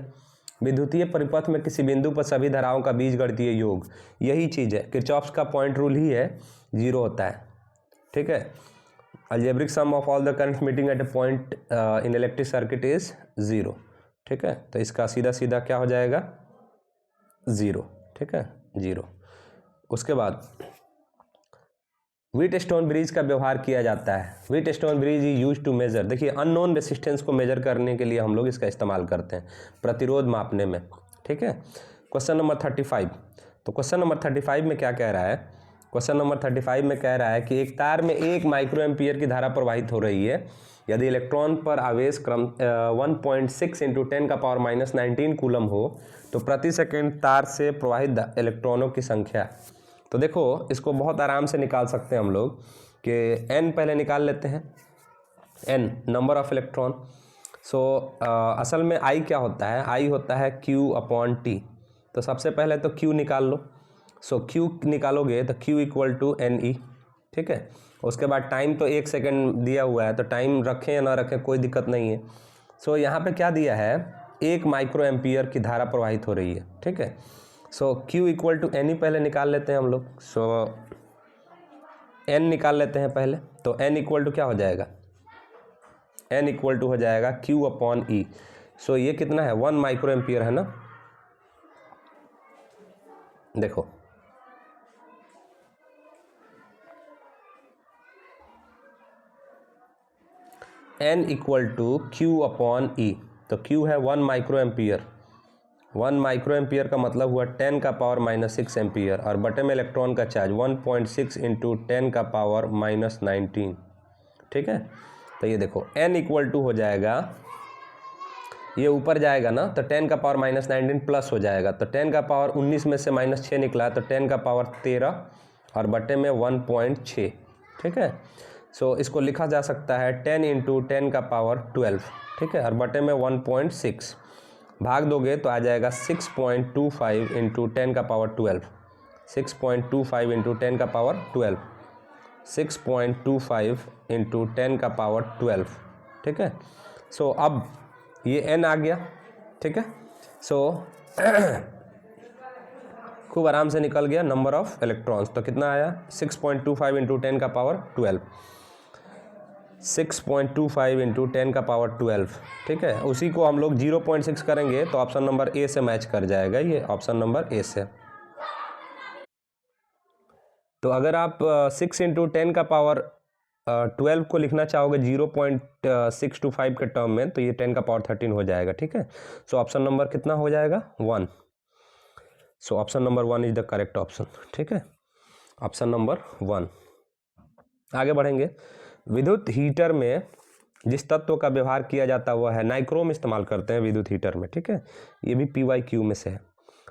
विद्युतीय परिपथ में किसी बिंदु पर सभी धाराओं का बीजगणितीय योग, यही चीज़ है, किरचॉफ्स का पॉइंट रूल ही है, जीरो होता है, ठीक है। Algebraic sum of all the current meeting at a point in electric circuit is zero, ठीक है। तो इसका सीधा सीधा क्या हो जाएगा? जीरो, ठीक है, जीरो। उसके बाद व्हीटस्टोन ब्रिज का व्यवहार किया जाता है। Wheatstone bridge is use to measure, देखिए अननोन रेसिस्टेंस को मेजर करने के लिए हम लोग इसका इस्तेमाल करते हैं, प्रतिरोध मापने में, ठीक है। क्वेश्चन नंबर 35, तो क्वेश्चन नंबर 35 में क्या कह रहा है? क्वेश्चन नंबर 35 में कह रहा है कि एक तार में 1 माइक्रो एम्पियर की धारा प्रवाहित हो रही है। यदि इलेक्ट्रॉन पर आवेश क्रम 1.6 × 10⁻⁻19 कूलम हो तो प्रति सेकंड तार से प्रवाहित इलेक्ट्रॉनों की संख्या। तो देखो इसको बहुत आराम से निकाल सकते हैं हम लोग कि n पहले निकाल लेते हैं, n नंबर ऑफ इलेक्ट्रॉन। सो असल में I क्या होता है, I होता है Q/T। तो सबसे पहले तो Q निकाल लो। सो Q निकालोगे तो Q = NE, ठीक है। उसके बाद टाइम तो 1 सेकंड दिया हुआ है, तो टाइम रखें या ना रखें कोई दिक्कत नहीं है। सो यहाँ पे क्या दिया है, 1 माइक्रो एम्पियर की धारा प्रवाहित हो रही है, ठीक है। सो Q = NE पहले निकाल लेते हैं हम लोग। सो N निकाल लेते हैं पहले। तो N = क्या हो जाएगा, N = हो जाएगा Q/E। सो ये कितना है, 1 माइक्रो एम्पियर है ना। देखो N = Q/E। तो Q है 1 माइक्रो एम्पियर। 1 माइक्रो एम्पियर का मतलब हुआ 10⁻⁻6 एम्पियर, और बटे में इलेक्ट्रॉन का चार्ज 1.6 × 10⁻⁻19, ठीक है। तो ये देखो N = हो जाएगा, ये ऊपर जाएगा ना तो 10⁻⁻19 प्लस हो जाएगा, तो 10⁻19 में से -6 निकला तो 10⁻13 और बटे में 1.6, ठीक है। सो इसको लिखा जा सकता है 10 × 10⁻12, ठीक है, और बटे में 1.6 भाग दोगे तो आ जाएगा 6.25 × 10⁻12, 6.25 × 10⁻12, 6.25 × 10⁻12, ठीक है। सो अब ये n आ गया, ठीक है। सो खूब आराम से निकल गया नंबर ऑफ इलेक्ट्रॉन्स। तो कितना आया, 6.25 × 10⁻12, 6.25 × 10⁻12, ठीक है। उसी को हम लोग 0.6 करेंगे तो ऑप्शन नंबर ए से मैच कर जाएगा, ये ऑप्शन नंबर ए से। तो अगर आप 6 × 10⁻12 को लिखना चाहोगे 0.625 के टर्म में, तो ये 10⁻13 हो जाएगा, ठीक है। सो ऑप्शन नंबर कितना हो जाएगा, 1। सो option number 1 is the correct option, ठीक है, ऑप्शन नंबर 1। आगे बढ़ेंगे। विद्युत हीटर में जिस तत्व का व्यवहार किया जाता है वह है नाइक्रोम, इस्तेमाल करते हैं विद्युत हीटर में, ठीक है। ये भी PYQ में से है,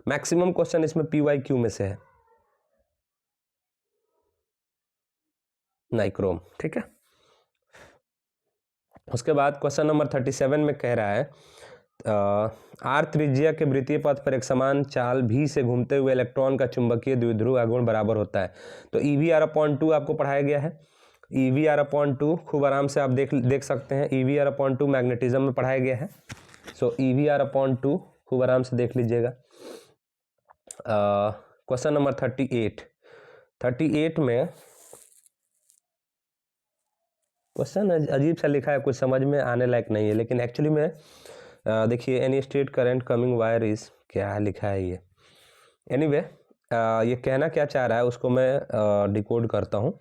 मैक्सिमम क्वेश्चन इसमें PYQ में से है, नाइक्रोम, ठीक है। उसके बाद क्वेश्चन नंबर 37 में कह रहा है R त्रिज्या के वृत्तीय पथ पर एक समान चाल V से घूमते हुए इलेक्ट्रॉन का चुंबकीय द्विध्रुव आघूर्ण बराबर होता है। तो EVR/2 आपको पढ़ाया गया है। EVR/2 खूब आराम से आप देख सकते हैं, EVR/2 मैग्नेटिज्म में पढ़ाया गया है। सो EVR/2 खूब आराम से देख लीजिएगा। क्वेश्चन नंबर 38 में क्वेश्चन अजीब सा लिखा है, कुछ समझ में आने लायक नहीं है, लेकिन एक्चुअली में देखिए any straight current coming wire is, क्या लिखा है ये। एनीवे ये कहना क्या चाह रहा है उसको मैं डिकोड करता हूँ।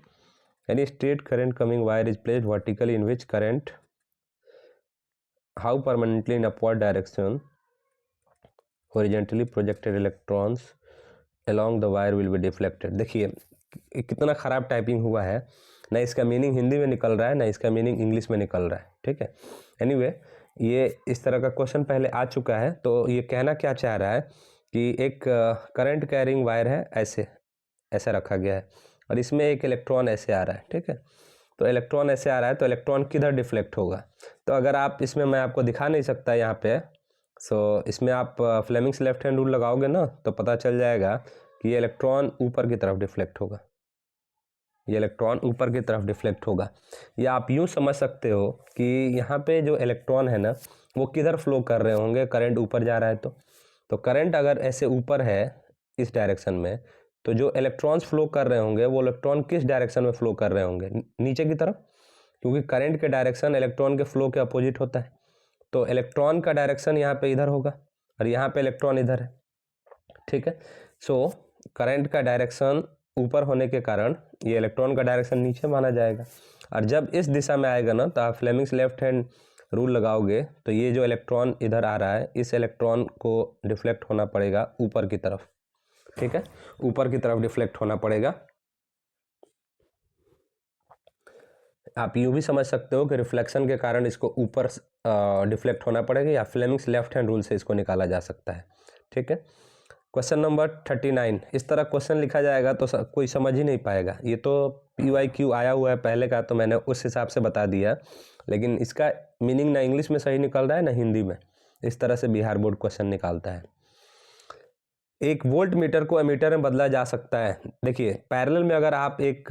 Any straight current coming wire is placed vertically in which current how permanently in upward direction horizontally projected electrons along the wire will be deflected। देखिए कितना ख़राब टाइपिंग हुआ है, ना इसका मीनिंग हिंदी में निकल रहा है ना इसका मीनिंग इंग्लिश में निकल रहा है, ठीक है। एनीवे ये इस तरह का क्वेश्चन पहले आ चुका है। तो ये कहना क्या चाह रहा है कि एक करंट कैरिंग वायर है, ऐसे रखा गया है और इसमें एक इलेक्ट्रॉन ऐसे आ रहा है, ठीक है। तो इलेक्ट्रॉन ऐसे आ रहा है तो इलेक्ट्रॉन किधर डिफ्लेक्ट होगा। तो अगर आप इसमें, मैं आपको दिखा नहीं सकता यहाँ पे, सो इसमें आप फ्लेमिंग्स लेफ्ट हैंड रूल लगाओगे ना तो पता चल जाएगा कि ये इलेक्ट्रॉन ऊपर की तरफ डिफ्लेक्ट होगा, ये इलेक्ट्रॉन ऊपर की तरफ डिफ्लेक्ट होगा। या आप यूँ समझ सकते हो कि यहाँ पे जो इलेक्ट्रॉन है ना वो किधर फ्लो कर रहे होंगे, करंट ऊपर जा रहा है तो करंट अगर ऐसे ऊपर है इस डायरेक्शन में, तो जो इलेक्ट्रॉन्स फ्लो कर रहे होंगे वो इलेक्ट्रॉन किस डायरेक्शन में फ्लो कर रहे होंगे, नीचे की तरफ, क्योंकि करंट के डायरेक्शन इलेक्ट्रॉन के फ्लो के अपोजिट होता है। तो इलेक्ट्रॉन का डायरेक्शन यहाँ पे इधर होगा और यहाँ पे इलेक्ट्रॉन इधर है, ठीक है। सो करंट का डायरेक्शन ऊपर होने के कारण ये इलेक्ट्रॉन का डायरेक्शन नीचे माना जाएगा, और जब इस दिशा में आएगा ना तो आप फ्लेमिंग्स लेफ्ट हैंड रूल लगाओगे तो ये जो इलेक्ट्रॉन इधर आ रहा है इस इलेक्ट्रॉन को डिफ्लेक्ट होना पड़ेगा ऊपर की तरफ, ठीक है, ऊपर की तरफ डिफ्लेक्ट होना पड़ेगा। आप यूँ भी समझ सकते हो कि रिफ्लेक्शन के कारण इसको ऊपर डिफ्लेक्ट होना पड़ेगा, या फ्लेमिंग्स लेफ्ट हैंड रूल से इसको निकाला जा सकता है। ठीक है, क्वेश्चन नंबर 39। इस तरह क्वेश्चन लिखा जाएगा तो कोई समझ ही नहीं पाएगा। ये तो PYQ आया हुआ है पहले का, तो मैंने उस हिसाब से बता दिया, लेकिन इसका मीनिंग ना इंग्लिश में सही निकल रहा है ना हिंदी में। इस तरह से बिहार बोर्ड क्वेश्चन निकालता है। एक वोल्ट मीटर को एमीटर में बदला जा सकता है। देखिए, पैरेलल में अगर आप एक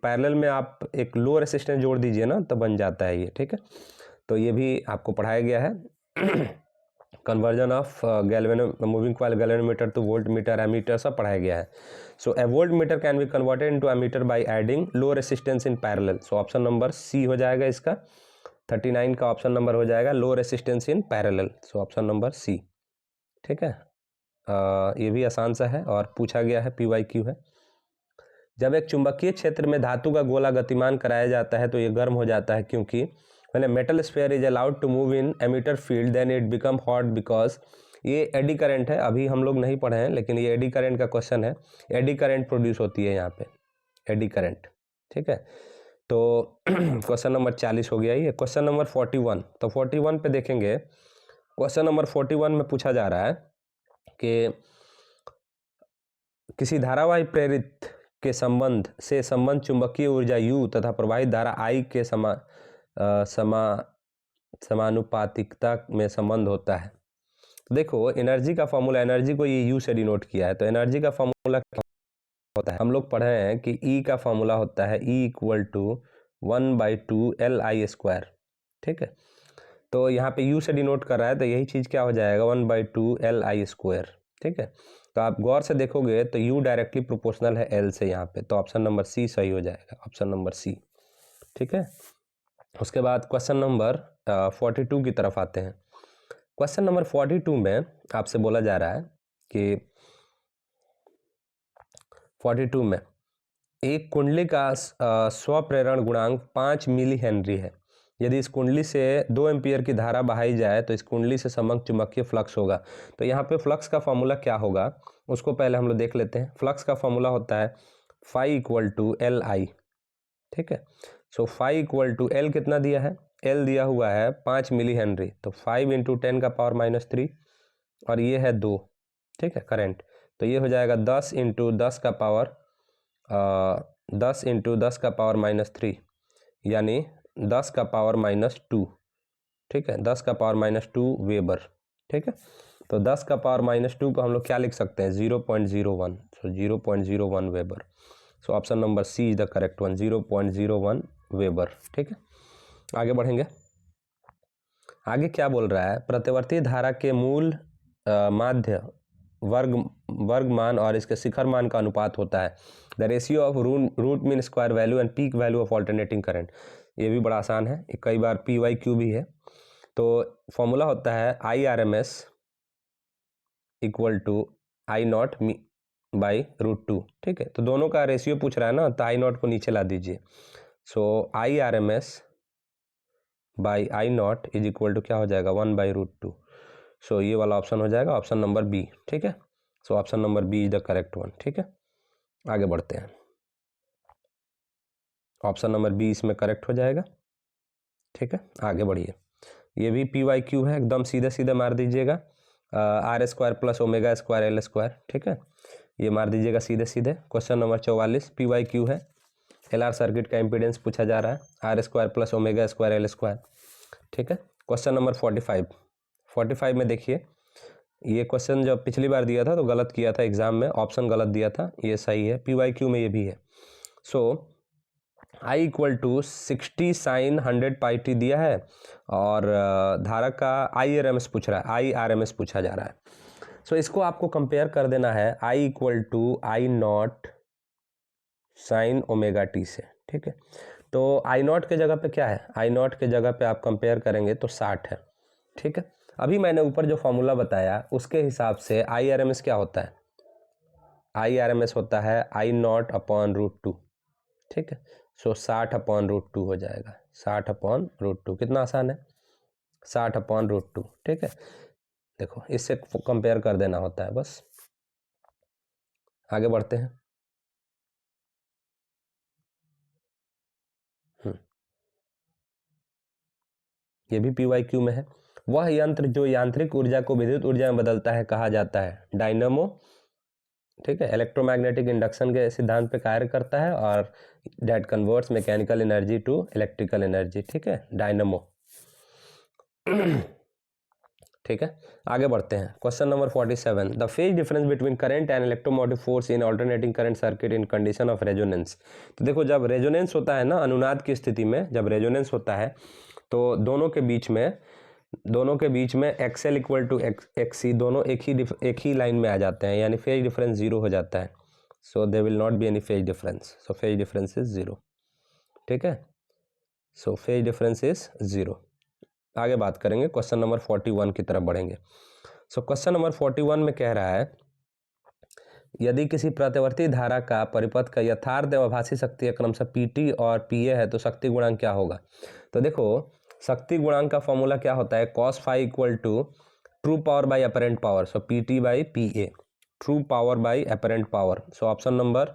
पैरेलल में आप एक लो रेसिस्टेंस जोड़ दीजिए ना, तो बन जाता है ये। ठीक है, तो ये भी आपको पढ़ाया गया है। Conversion of moving coil galvanometer to volt meter, ammeter सब पढ़ाया गया है। So a volt meter can be converted into ammeter by adding low resistance in parallel. So option number C हो जाएगा इसका। 39 का ऑप्शन नंबर हो जाएगा low resistance in parallel. So option number C. ठीक है, ये भी आसान सा है और पूछा गया है, PYQ है। जब एक चुंबकीय क्षेत्र में धातु का गोला गतिमान कराया जाता है तो ये गर्म हो जाता है, क्योंकि when a metal sphere is allowed to move in emitter field then it become hot because ये एडी करंट है। अभी हम लोग नहीं पढ़े हैं, लेकिन ये एडी करंट का क्वेश्चन है। एडी करंट प्रोड्यूस होती है यहाँ पे, एडी करंट। ठीक है, तो क्वेश्चन नंबर 40 हो गया ये। क्वेश्चन नंबर 41, तो 41 पे देखेंगे। क्वेश्चन नंबर 41 में पूछा जा रहा है कि किसी धारावाही प्रेरित के संबंध चुंबकीय ऊर्जा U तथा प्रवाहित धारा I के समानुपातिकता में संबंध होता है। देखो, एनर्जी का फॉर्मूला, एनर्जी को ये U से डिनोट किया है, तो एनर्जी का फॉर्मूला क्या होता है? हम लोग पढ़े हैं कि E का फॉर्मूला होता है E इक्वल टू 1/2 LI²। ठीक है, तो यहाँ पे U से डिनोट कर रहा है, तो यही चीज़ क्या हो जाएगा, 1/2 LI²। ठीक है, तो आप गौर से देखोगे तो U डायरेक्टली प्रोपोर्शनल है L से यहाँ पे, तो ऑप्शन नंबर सी सही हो जाएगा, ऑप्शन नंबर सी। ठीक है, उसके बाद क्वेश्चन नंबर 42 की तरफ आते हैं। क्वेश्चन नंबर 42 में आपसे बोला जा रहा है कि 42 में एक कुंडली का स्वप्रेरण गुणांक 5 मिली हेनरी है। यदि इस कुंडली से 2 एम्पियर की धारा बहाई जाए तो इस कुंडली से समग्र चुंबकीय फ्लक्स होगा। तो यहाँ पे फ्लक्स का फॉर्मूला क्या होगा उसको पहले हम लोग देख लेते हैं। फ्लक्स का फॉर्मूला होता है फाई इक्वल टू LI। ठीक है, so phi equal to L कितना दिया है, L दिया हुआ है 5 मिली हेनरी, तो 5 × 10⁻³ और ये है 2। ठीक है, करंट, तो ये हो जाएगा 10 × 10⁻³ यानी 10⁻²। ठीक है, 10⁻² वेबर। ठीक है, तो 10⁻² को हम लोग क्या लिख सकते हैं, 0.01। So 0.01 weber. So option number C is the correct one, 0.01 weber. ठीक है, आगे बढ़ेंगे। आगे क्या बोल रहा है, प्रतिवर्ती धारा के मूल माध्य वर्ग मान और इसके शिखर मान का अनुपात होता है। The ratio of root mean square value and peak value of alternating current. ये भी बड़ा आसान है, कई बार PYQ भी है। तो फॉर्मूला होता है IRMS इक्वल टू I0/√2। ठीक है, तो दोनों का रेशियो पूछ रहा है ना, तो I0 को नीचे ला दीजिए। सो IRMS/I0 इज इक्वल टू क्या हो जाएगा, 1/√2। सो ये वाला ऑप्शन हो जाएगा ऑप्शन नंबर बी। ठीक है, so option number B is the correct one. ठीक है, आगे बढ़ते हैं। ऑप्शन नंबर बी इसमें करेक्ट हो जाएगा। ठीक है, आगे बढ़िए। ये भी PYQ है, एकदम सीधे सीधे मार दीजिएगा। R² + ω² L²। ठीक है, ये मार दीजिएगा सीधे सीधे। क्वेश्चन नंबर 44 PYQ है। LR सर्किट का इम्पीडेंस पूछा जा रहा है, R² + ω² L²। ठीक है, क्वेश्चन नंबर 45 में देखिए, ये क्वेश्चन जब पिछली बार दिया था तो गलत किया था एग्जाम में, ऑप्शन गलत दिया था, ये सही है। PYQ में ये भी है। So I equal to 60 sin 100πt दिया है और धारा का IRMS पूछ रहा है, IRMS पूछा जा रहा है। सो इसको आपको कंपेयर कर देना है I equal to I0 sin ωt से। ठीक है, तो I0 के जगह पे क्या है, I0 के जगह पे आप कंपेयर करेंगे तो 60 है। ठीक है, अभी मैंने ऊपर जो फॉर्मूला बताया उसके हिसाब से IRMS क्या होता है, IRMS होता है I0/√2। ठीक है, सो 60/√2 हो जाएगा, 60/√2। कितना आसान है, 60/√2। ठीक है, देखो इससे कंपेयर कर देना होता है बस। आगे बढ़ते हैं। ये भी PYQ में है। वह यंत्र जो यांत्रिक ऊर्जा को विद्युत ऊर्जा में बदलता है कहा जाता है डायनामो। ठीक है, इलेक्ट्रोमैग्नेटिक इंडक्शन के सिद्धांत पे कार्य करता है और that converts mechanical energy to electrical energy. ठीक है, डायनामो। ठीक है, आगे बढ़ते हैं। Question number 47, the phase difference between current and electromotive force in alternating current circuit in condition of resonance. तो देखो, जब रेजोनेंस होता है ना, अनुनाद की स्थिति में जब रेजोनेंस होता है तो दोनों के बीच में XL इक्वल टू XC दोनों एक ही लाइन में आ जाते हैं, यानी फेज डिफरेंस जीरो हो जाता है। So they will not be any phase difference, so phase difference is zero. ठीक है, so phase difference is zero. आगे बात करेंगे, क्वेश्चन नंबर 41 की तरफ बढ़ेंगे। सो क्वेश्चन नंबर 41 में कह रहा है, यदि किसी प्रतिवर्ती धारा का परिपथ का यथार्थ आभासी शक्ति क्रमशः PT और PA है तो शक्ति गुणांक क्या होगा। तो देखो, शक्ति गुणांक का फॉर्मूला क्या होता है, cos phi equal to true power by apparent power, so PT by PA, true power by apparent power. So option number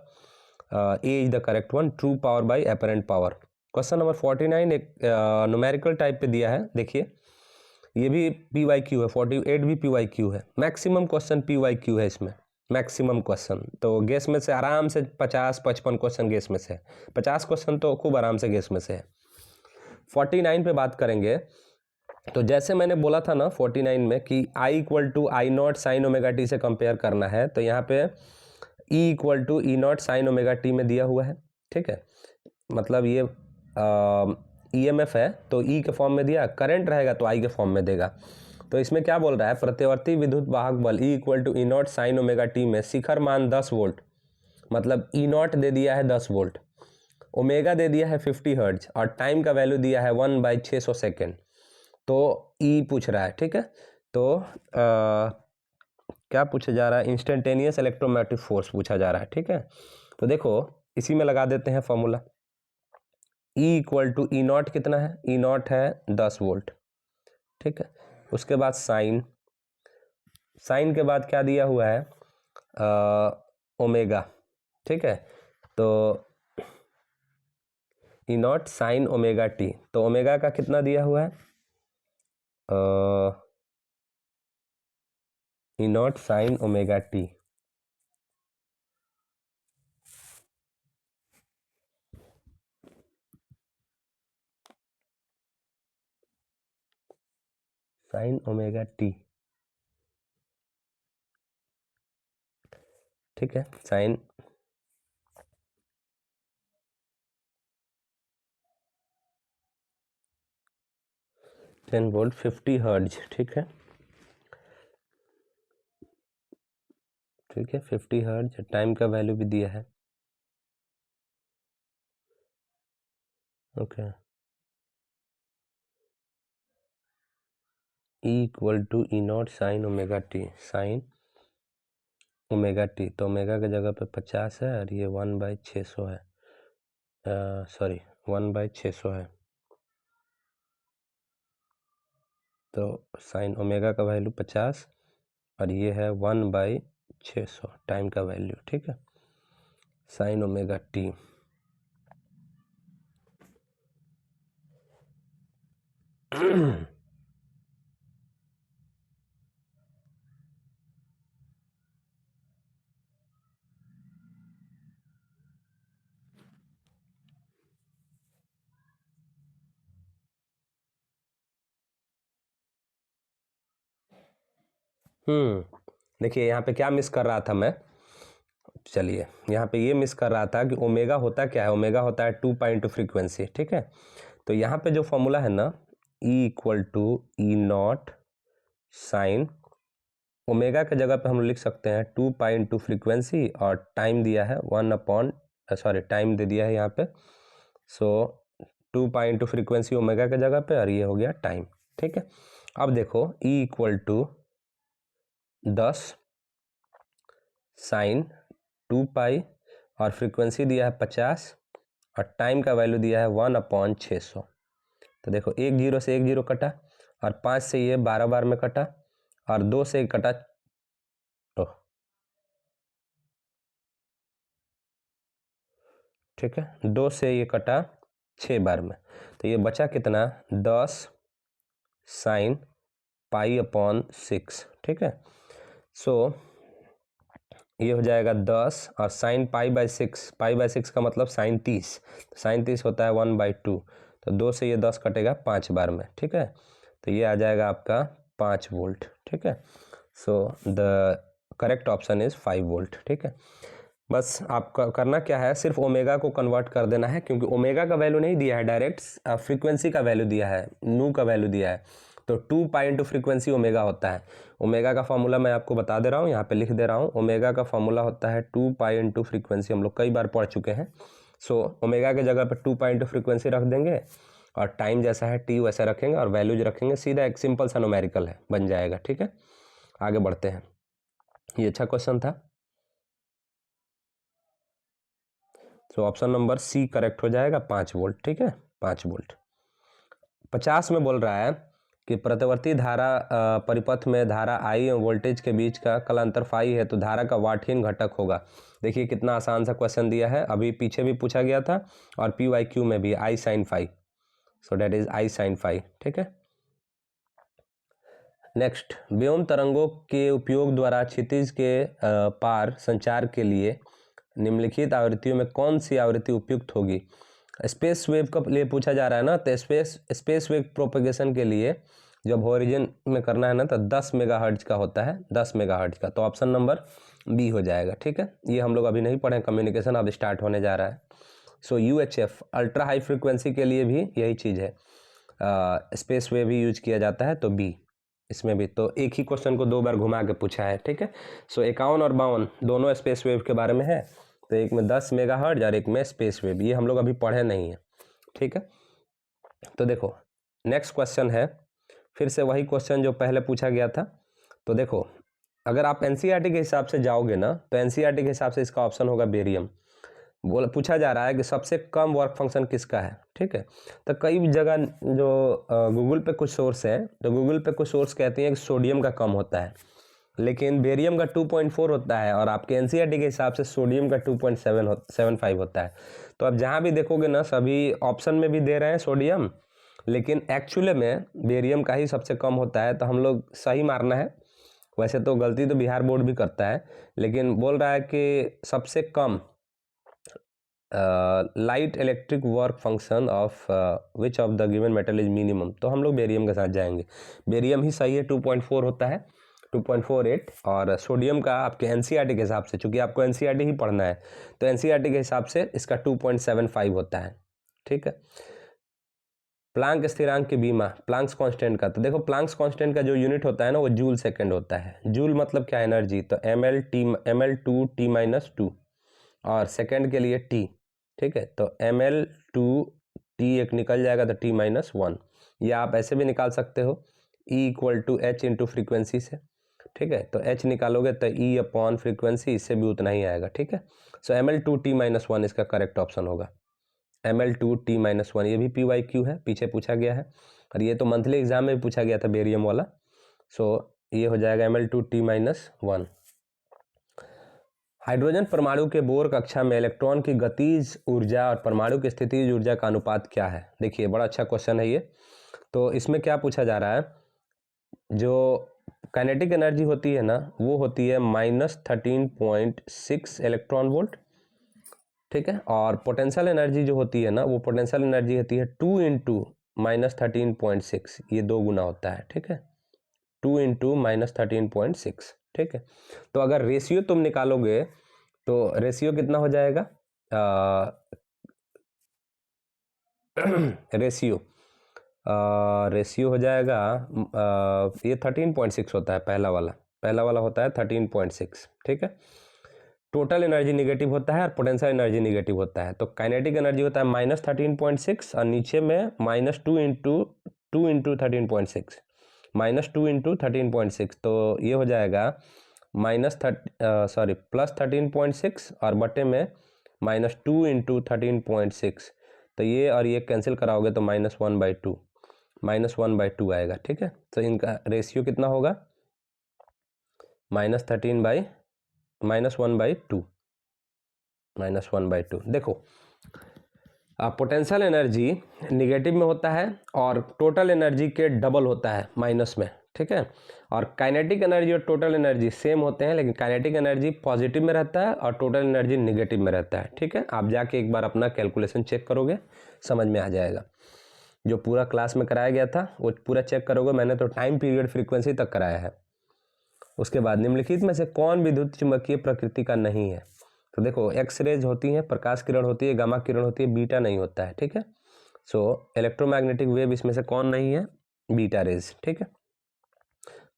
A is the correct one, true power by apparent power. Question number 49 एक numerical type पे दिया है, देखिए ये भी PYQ है, 48 भी PYQ है। मैक्सिमम क्वेश्चन PYQ है इसमें, मैक्सिमम क्वेश्चन। तो गेस में से आराम से 50-55 क्वेश्चन गेस में से है, 50 क्वेश्चन तो खूब आराम से गेस में से है। 49 पे बात करेंगे, तो जैसे मैंने बोला था ना 49 में कि I equal to I naught sine omega T से कंपेयर करना है, तो यहाँ पे E equal to E naught sine omega T में दिया हुआ है। ठीक है, मतलब ये EMF है तो E के फॉर्म में दिया, करंट रहेगा तो I के फॉर्म में देगा। तो इसमें क्या बोल रहा है, प्रतिवर्ती विद्युत वाहक बल E equal to E naught sine omega T में शिखर मान 10 वोल्ट, मतलब E नॉट दे दिया है 10 वोल्ट, ओमेगा दे दिया है 50 हर्ट्ज और टाइम का वैल्यू दिया है 1/600 सेकेंड। तो E पूछ रहा है। ठीक है, तो क्या पूछा जा रहा है, इंस्टेंटेनियस इलेक्ट्रोमैग्नेटिक फोर्स पूछा जा रहा है। ठीक है, तो देखो इसी में लगा देते हैं formula. E equal to E naught कितना है, E नॉट है 10 वोल्ट। ठीक है, उसके बाद साइन के बाद क्या दिया हुआ है, ओमेगा। ठीक है, तो E naught sine omega T, तो ओमेगा का कितना दिया हुआ है, E naught sine omega T. Sine omega T. ठीक है, साइन 10 वोल्ट 50 हर्ट्ज। ठीक है, ठीक है, 50 हर्ट्ज, टाइम का वैल्यू भी दिया है। Okay, E equal to E naught sine omega T, sine omega T, तो ओमेगा की जगह पे 50 है और ये 1/600 है, सॉरी 1/600 है। तो साइन ओमेगा का वैल्यू 50 और ये है 1/600 टाइम का वैल्यू। ठीक है, साइन ओमेगा टी। देखिए यहाँ पे क्या मिस कर रहा था मैं, चलिए यहाँ पे ये मिस कर रहा था कि ओमेगा होता क्या है, ओमेगा होता है 2 पाई इंटू फ्रीक्वेंसी। ठीक है, तो यहाँ पे जो फॉर्मूला है ना, E equal to E naught sine omega के जगह पे हम लिख सकते हैं 2 पाई इंटू फ्रीक्वेंसी और टाइम दिया है टाइम दे दिया है यहाँ पे। So 2 pi into frequency omega के जगह पे और ये हो गया टाइम। ठीक है, अब देखो E इक्वल टू 10 साइन 2 पाई और फ्रीक्वेंसी दिया है 50 और टाइम का वैल्यू दिया है 1/600। तो देखो एक जीरो से एक जीरो कटा और 5 से ये 12 बार में कटा और 2 से कटा, ठीक है, 2 से ये कटा 6 बार में, तो ये बचा कितना, 10 साइन पाई अपॉन 6, ठीक है। सो ये हो जाएगा 10 और साइन पाई बाय 6 का मतलब साइन 30, साइन 30 होता है 1/2, तो 2 से ये 10 कटेगा 5 बार में, ठीक है। तो ये आ जाएगा आपका 5 वोल्ट, ठीक है। So the correct option is 5 volt, ठीक है। बस आपका करना क्या है, सिर्फ ओमेगा को कन्वर्ट कर देना है, क्योंकि ओमेगा का वैल्यू नहीं दिया है, डायरेक्ट फ्रीक्वेंसी का वैल्यू दिया है, नू का वैल्यू दिया है। तो 2 पाई इंटू फ्रीक्वेंसी ओमेगा होता है। ओमेगा का फॉर्मूला मैं आपको बता दे रहा हूँ, यहाँ पे लिख दे रहा हूँ। ओमेगा का फॉर्मूला होता है 2 पाई इंटू फ्रीक्वेंसी, हम लोग कई बार पढ़ चुके हैं। सो ओमेगा के जगह पे 2 पाई इंटू फ्रीक्वेंसी रख देंगे और टाइम जैसा है टी वैसा रखेंगे और वैल्यूज रखेंगे, सीधा एक सिंपल सा न्यूमेरिकल है, बन जाएगा, ठीक है। आगे बढ़ते हैं, ये अच्छा क्वेश्चन था। तो ऑप्शन नंबर सी करेक्ट हो जाएगा, 5 वोल्ट, ठीक है, 5 वोल्ट। 50 में बोल रहा है कि प्रतिवर्ती धारा परिपथ में धारा आई और वोल्टेज के बीच का कलांतर फाई है, तो धारा का वाटहीन घटक होगा। देखिए कितना आसान सा क्वेश्चन दिया है, अभी पीछे भी पूछा गया था और PYQ में भी, I sine phi, so that is I sine phi, ठीक है। नेक्स्ट, व्योम तरंगों के उपयोग द्वारा क्षितिज के पार संचार के लिए निम्नलिखित आवृत्तियों में कौन सी आवृत्ति उपयुक्त होगी। स्पेस वेव का लिए पूछा जा रहा है ना, तो स्पेस वेव प्रोपेगेशन के लिए जब हॉरिजन में करना है ना, तो 10 मेगाहर्ट्ज का होता है, 10 मेगाहर्ट्ज का। तो ऑप्शन नंबर बी हो जाएगा, ठीक है। ये हम लोग अभी नहीं पढ़े, कम्युनिकेशन अब स्टार्ट होने जा रहा है। सो UHF अल्ट्रा हाई फ्रिक्वेंसी के लिए भी यही चीज़ है, स्पेस वेव भी यूज किया जाता है, तो बी इसमें भी। तो एक ही क्वेश्चन को 2 बार घुमा के पूछा है, ठीक है। सो 51 और 52 दोनों स्पेस वेव के बारे में है, तो एक में 10 मेगाहर्ट्ज और एक में स्पेस वेव, ये हम लोग अभी पढ़े नहीं है, ठीक है। तो देखो नेक्स्ट क्वेश्चन है, फिर से वही क्वेश्चन जो पहले पूछा गया था। तो देखो अगर आप NCERT के हिसाब से जाओगे ना, तो NCERT के हिसाब से इसका ऑप्शन होगा बेरियम। पूछा जा रहा है कि सबसे कम वर्क फंक्शन किसका है, ठीक है। तो कई जगह जो गूगल पे कुछ सोर्स है, तो गूगल पे कुछ सोर्स कहते हैं कि सोडियम का कम होता है, लेकिन बेरियम का 2.4 होता है, और आपके NCERT के हिसाब से सोडियम का 2.75 होता है। तो आप जहाँ भी देखोगे ना, सभी ऑप्शन में भी दे रहे हैं सोडियम, लेकिन एक्चुअली में बेरियम का ही सबसे कम होता है। तो हम लोग सही मारना है, वैसे तो गलती तो बिहार बोर्ड भी करता है, लेकिन बोल रहा है कि सबसे कम light electric work function of which of the given metal is minimum, तो हम लोग बेरियम के साथ जाएंगे। बेरियम ही सही है, 2.4 होता है, 2.48। और सोडियम का आपके NCERT के हिसाब से, चूंकि आपको NCERT ही पढ़ना है, तो NCERT के हिसाब से इसका 2.75 होता है, ठीक है। प्लांक स्थिरांक की बीमा, प्लांक्स कांस्टेंट का, तो देखो प्लांक्स कांस्टेंट का जो यूनिट होता है ना, वो जूल सेकंड होता है। जूल मतलब क्या, एनर्जी, तो ml2T-2 और सेकंड के लिए T, ठीक है। तो ml2T एक निकल जाएगा तो T-1, या आप ऐसे भी निकाल सकते हो, E = H इंटू फ्रीक्वेंसी से, ठीक है। तो H निकालोगे तो E अपॉन फ्रीक्वेंसी, इससे भी उतना ही आएगा, ठीक है। सो ml2T-1 इसका करेक्ट ऑप्शन होगा, ml2T-1। ये भी PYQ है, पीछे पूछा गया है, और ये तो मंथली एग्जाम में भी पूछा गया था बेरियम वाला। सो ये हो जाएगा ml2T-1। हाइड्रोजन परमाणु के बोर कक्षा में इलेक्ट्रॉन की गतिज ऊर्जा और परमाणु की स्थितिज ऊर्जा का अनुपात क्या है। देखिए बड़ा अच्छा क्वेश्चन है ये। तो इसमें क्या पूछा जा रहा है, जो काइनेटिक एनर्जी होती है ना, वो होती है -13.6 इलेक्ट्रॉन वोल्ट, ठीक है। और पोटेंशियल एनर्जी जो होती है ना, वो पोटेंशियल एनर्जी होती है 2 × -13.6, ये 2 गुना होता है, ठीक है, 2 × -13.6, ठीक है। तो अगर रेशियो तुम निकालोगे तो रेशियो कितना हो जाएगा, रेशियो हो जाएगा, ये 13.6 होता है, पहला वाला होता है 13.6, ठीक है। टोटल एनर्जी निगेटिव होता है और पोटेंशियल एनर्जी निगेटिव होता है। तो काइनेटिक एनर्जी होता है -13.6 और नीचे में -2 × 13.6, -2 × 13.6, तो ये हो जाएगा +13.6 और बटे में -2 × 13.6, तो ये और ये कैंसिल कराओगे तो -1/2 आएगा, ठीक है। तो इनका रेशियो कितना होगा, -1/2। देखो पोटेंशियल एनर्जी निगेटिव में होता है और टोटल एनर्जी के डबल होता है माइनस में, ठीक है। और काइनेटिक एनर्जी और टोटल एनर्जी सेम होते हैं, लेकिन काइनेटिक एनर्जी पॉजिटिव में रहता है और टोटल एनर्जी निगेटिव में रहता है, ठीक है। आप जाके एक बार अपना कैलकुलेशन चेक करोगे, समझ में आ जाएगा। जो पूरा क्लास में कराया गया था वो पूरा चेक करोगे, मैंने तो टाइम पीरियड फ्रीक्वेंसी तक कराया है। उसके बाद निम्नलिखित में से कौन विद्युत चुम्बकीय प्रकृति का नहीं है? तो देखो, एक्स रेज होती हैं, प्रकाश किरण होती है, गामा किरण होती है, बीटा नहीं होता है, ठीक है। सो इलेक्ट्रोमैग्नेटिक वेव इसमें से कौन नहीं है? बीटा रेज, ठीक है।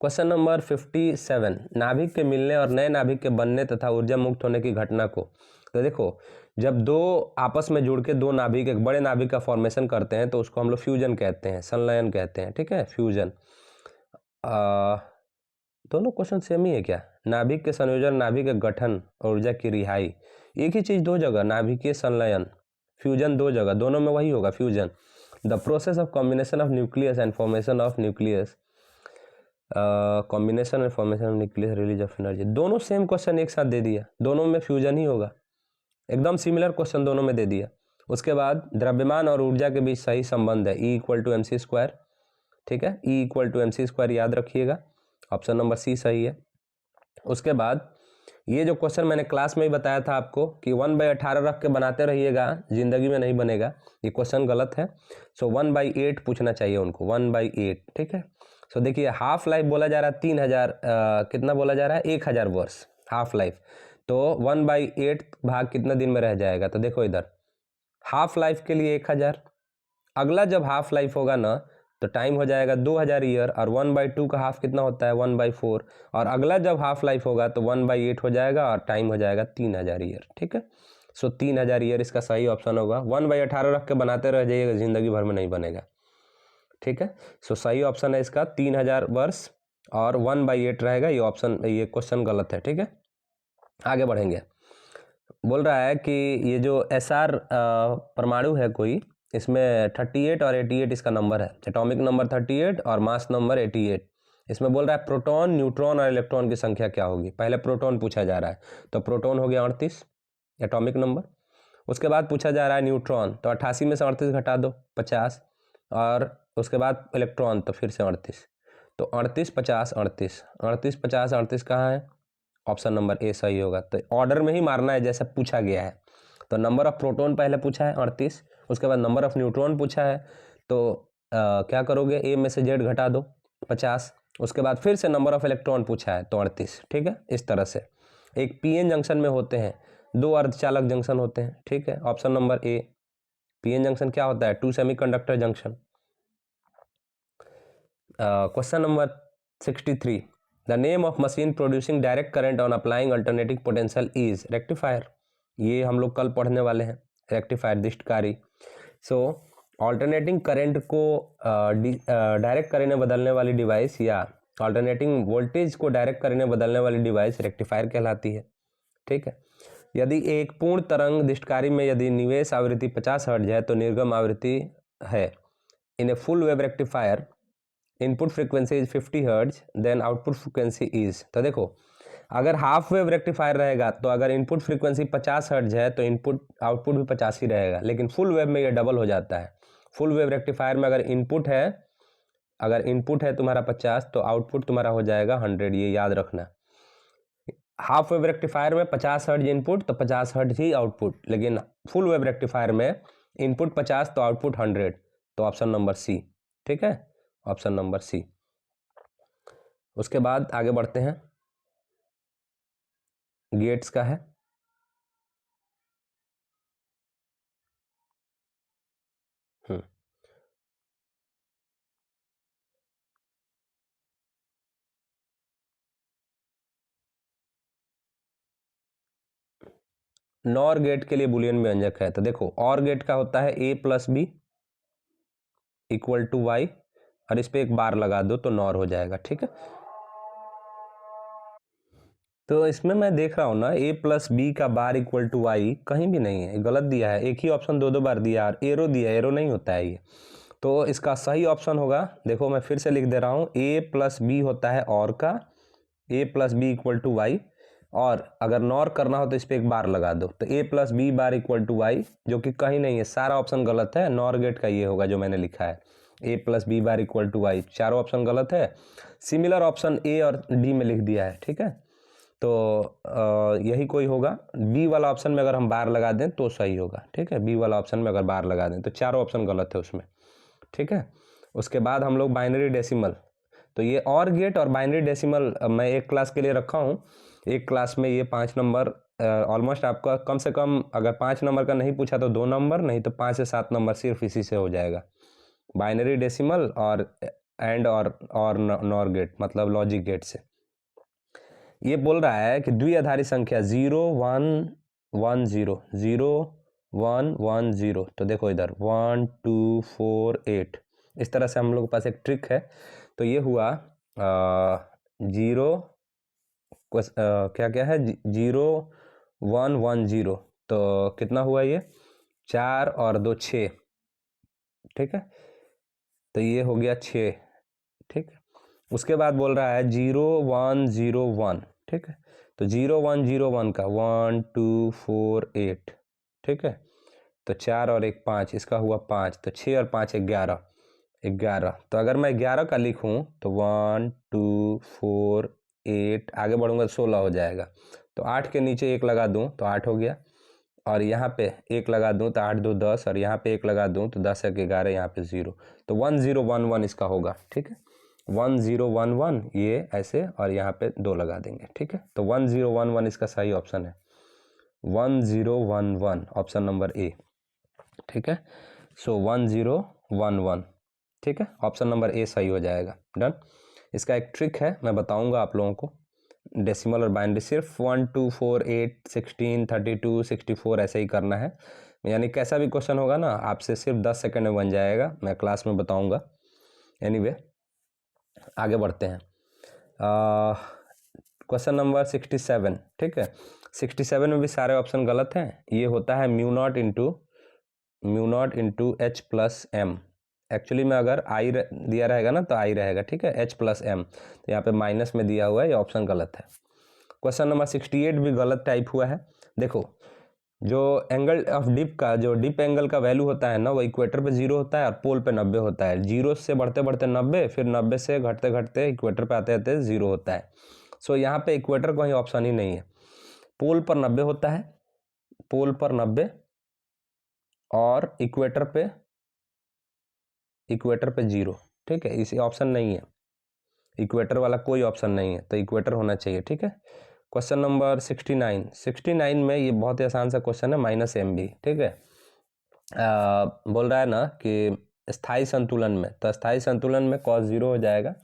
क्वेश्चन नंबर 57, नाभिक के मिलने और नए नाभिक के बनने तथा ऊर्जा मुक्त होने की घटना को। तो देखो, जब दो आपस में जुड़ के दो नाभिक एक बड़े नाभिक का फॉर्मेशन करते हैं तो उसको हम लोग फ्यूजन कहते हैं, संलयन कहते हैं, ठीक है, फ्यूजन। दोनों क्वेश्चन सेम ही है क्या? नाभिक के संयोजन, नाभिक के गठन, ऊर्जा की रिहाई, एक ही चीज दो जगह, नाभिकीय संलयन, फ्यूजन दो जगह, दोनों में वही होगा, fusion. The process of combination of nucleus and formation of nucleus, combination and formation of nucleus, release of energy, दोनों सेम क्वेश्चन एक साथ दे दिया, दोनों में फ्यूजन ही होगा, एकदम सिमिलर क्वेश्चन दोनों में दे दिया। उसके बाद द्रव्यमान और ऊर्जा के बीच सही संबंध है, E=mc², ठीक है, E=mc² याद रखिएगा, ऑप्शन नंबर सी सही है। उसके बाद ये जो क्वेश्चन मैंने क्लास में ही बताया था आपको कि 1/18 रख के बनाते रहिएगा, जिंदगी में नहीं बनेगा, ये क्वेश्चन गलत है। सो 1/8 पूछना चाहिए उनको, 1/8, ठीक है। सो देखिए, हाफ लाइफ बोला जा रहा है 3000, कितना बोला जा रहा है? 1000 वर्ष हाफ लाइफ। तो 1/8 भाग कितना दिन में रह जाएगा? तो देखो इधर, हाफ लाइफ के लिए 1000, अगला जब हाफ लाइफ होगा ना तो टाइम हो जाएगा 2000 ईयर, और 1/2 का हाफ कितना होता है? 1/4, और अगला जब हाफ लाइफ होगा तो 1/8 हो जाएगा और टाइम हो जाएगा 3000 ईयर, ठीक है। सो 3000 ईयर इसका सही ऑप्शन होगा। 1/18 रख के बनाते रह जाइएगा, जिंदगी भर में नहीं बनेगा, ठीक है। सो सही ऑप्शन है इसका 3000 वर्ष, और 1/8 रहेगा, ये ऑप्शन, ये क्वेश्चन गलत है, ठीक है। आगे बढ़ेंगे। बोल रहा है कि ये जो SR परमाणु है कोई, इसमें 38 और 88 इसका नंबर है, एटॉमिक नंबर 38 और मास नंबर 88। इसमें बोल रहा है प्रोटॉन, न्यूट्रॉन और इलेक्ट्रॉन की संख्या क्या होगी? पहले प्रोटॉन पूछा जा रहा है, तो प्रोटॉन हो गया 38 एटॉमिक नंबर। उसके बाद पूछा जा रहा है न्यूट्रॉन, तो 88 में से 38 घटा दो, 50, और उसके बाद इलेक्ट्रॉन, तो फिर से 38, तो 38 50 38, 38 50 38 कहाँ है? ऑप्शन नंबर ए सही होगा। तो ऑर्डर में ही मारना है जैसे पूछा गया है। तो नंबर ऑफ प्रोटॉन पहले पूछा है 38, उसके बाद नंबर ऑफ न्यूट्रॉन पूछा है, तो क्या करोगे? ए में से जेड घटा दो, 50, उसके बाद फिर से नंबर ऑफ इलेक्ट्रॉन पूछा है तो 38, ठीक है। इस तरह से एक पीएन जंक्शन में होते हैं, दो अर्धचालक जंक्शन होते हैं, ठीक है। ऑप्शन नंबर ए, पीएन जंक्शन क्या होता है? 2 semiconductor junction. Question number 63, the name of machine producing direct current on applying alternating potential is rectifier. ये हम लोग कल पढ़ने वाले हैं, रेक्टिफायर, दिष्टकारी। सो ऑल्टरनेटिंग करंट को डायरेक्ट करंट में बदलने वाली डिवाइस, या ऑल्टरनेटिंग वोल्टेज को डायरेक्ट करंट में बदलने वाली डिवाइस रेक्टिफायर कहलाती है, ठीक है। यदि एक पूर्ण तरंग दिष्टकारी में यदि निवेश आवृत्ति 50 हर्ट्ज है तो निर्गम आवृत्ति है। In a full wave rectifier input frequency is 50 hertz, then output frequency is. तो देखो, अगर हाफ वेव रेक्टिफायर रहेगा तो अगर इनपुट फ्रीक्वेंसी 50 हर्ट्ज है तो इनपुट आउटपुट भी 50 ही रहेगा, लेकिन फुल वेव में ये डबल हो जाता है। फुल वेव रेक्टिफायर में अगर इनपुट है तुम्हारा 50 तो आउटपुट तुम्हारा हो जाएगा 100, ये याद रखना। हाफ वेव रेक्टिफायर में 50 हर्ट्ज इनपुट तो 50 हर्ट्ज ही आउटपुट, लेकिन फुल वेव रेक्टिफायर में इनपुट 50 तो आउटपुट 100, तो ऑप्शन नंबर सी, ठीक है, ऑप्शन नंबर सी। उसके बाद आगे बढ़ते हैं, गेट्स का है। नॉर गेट के लिए बुलियन व्यंजक है, तो देखो, और गेट का होता है A+B = Y, और इस पे एक बार लगा दो तो नॉर हो जाएगा, ठीक है। तो इसमें मैं देख रहा हूँ ना, A+B का बार = Y कहीं भी नहीं है, गलत दिया है, एक ही ऑप्शन दो बार दिया, और एरो दिया, एरो नहीं होता है ये। तो इसका सही ऑप्शन होगा, देखो मैं फिर से लिख दे रहा हूँ, A+B होता है और का, A+B = Y, और अगर नॉर करना हो तो इस पर एक बार लगा दो, तो a plus B bar equal to Y, जो कि कहीं नहीं है, सारा ऑप्शन गलत है, नॉर गेट का ये होगा जो मैंने लिखा है, a plus B bar equal to Y, चारों ऑप्शन गलत है। सिमिलर ऑप्शन a और d में लिख दिया है, ठीक है। तो यही कोई होगा। बी वाला ऑप्शन में अगर हम बार लगा दें तो सही होगा, ठीक है। बी वाला ऑप्शन में अगर बार लगा दें तो चारों ऑप्शन गलत है उसमें, ठीक है। उसके बाद हम लोग बाइनरी डेसिमल, तो ये और गेट और बाइनरी डेसिमल मैं एक क्लास के लिए रखा हूँ। एक क्लास में ये 5 नंबर ऑलमोस्ट आपका कम से कम, अगर 5 नंबर का नहीं पूछा तो 2 नंबर, नहीं तो 5 से 7 नंबर सिर्फ इसी से हो जाएगा, बाइनरी डेसिमल और एंड और नॉर गेट, मतलब लॉजिक गेट से। ये बोल रहा है कि द्विआधारी संख्या 0 1 1 0 0 1 1 0, तो देखो इधर 1 2 4 8, इस तरह से हम लोग के पास एक ट्रिक है। तो ये हुआ 0 क्या क्या है 0 1 1 0, तो कितना हुआ ये 4 और 2 6, ठीक है। तो ये हो गया 6, ठीक है। उसके बाद बोल रहा है 0 1 0 1, ठीक है। तो 0 1 0 1 का 1 2 4 8, ठीक है। तो 4 और 1 5, इसका हुआ 5, तो 6 और 5 11 11। तो अगर मैं 11 का लिखूं तो 1 2 4 8, आगे बढ़ूंगा तो 16 हो जाएगा। तो 8 के नीचे 1 लगा दूं तो 8 हो गया, और यहाँ पे 1 लगा दूं तो 8 2 10, और यहाँ पे 1 लगा दूं तो 10 1 11, यहाँ पे 0, तो 1 0 1 1 इसका होगा, ठीक है। 1 0 1 1 ये ऐसे, और यहाँ पे 2 लगा देंगे, ठीक है। तो 1 0 1 1 इसका सही ऑप्शन है, 1 0 1 1 ऑप्शन नंबर ए, ठीक है। सो 1 0 1 1, ठीक है, ऑप्शन नंबर ए सही हो जाएगा। डन। इसका एक ट्रिक है, मैं बताऊंगा आप लोगों को, डेसिमल और बाइनरी सिर्फ 1 2 4 8 16 32 64 ऐसे ही करना है, यानी कैसा भी क्वेश्चन होगा ना आपसे सिर्फ 10 सेकंड में बन जाएगा, मैं क्लास में बताऊंगा। एनीवे आगे बढ़ते हैं। क्वेश्चन नंबर 67, ठीक है। 67 में भी सारे ऑप्शन गलत हैं। ये होता है mu naught into H plus M, actually में अगर आई दिया रहेगा ना तो आई रहेगा, ठीक है, एच प्लस एम, तो यहाँ पे माइनस में दिया हुआ है, ये ऑप्शन गलत है। क्वेश्चन नंबर 68 भी गलत टाइप हुआ है। देखो जो एंगल ऑफ डिप का, जो डिप एंगल का वैल्यू होता है ना, वो इक्वेटर पे 0 होता है और पोल पे 90 होता है। 0 से बढ़ते बढ़ते 90, फिर 90 से घटते घटते इक्वेटर पे आते आते 0 होता है। सो यहाँ पे इक्वेटर कोई ऑप्शन ही नहीं है। पोल पर 90 होता है, पोल पर 90, और इक्वेटर पे 0, ठीक है, इसी ऑप्शन नहीं है, इक्वेटर वाला कोई ऑप्शन नहीं है, तो इक्वेटर होना चाहिए, ठीक है। क्वेश्चन नंबर 69 में ये बहुत ही आसान सा क्वेश्चन है, माइनस एम बी, ठीक है। बोल रहा है ना कि स्थायी संतुलन में, तो स्थायी संतुलन में cos 0 हो जाएगा,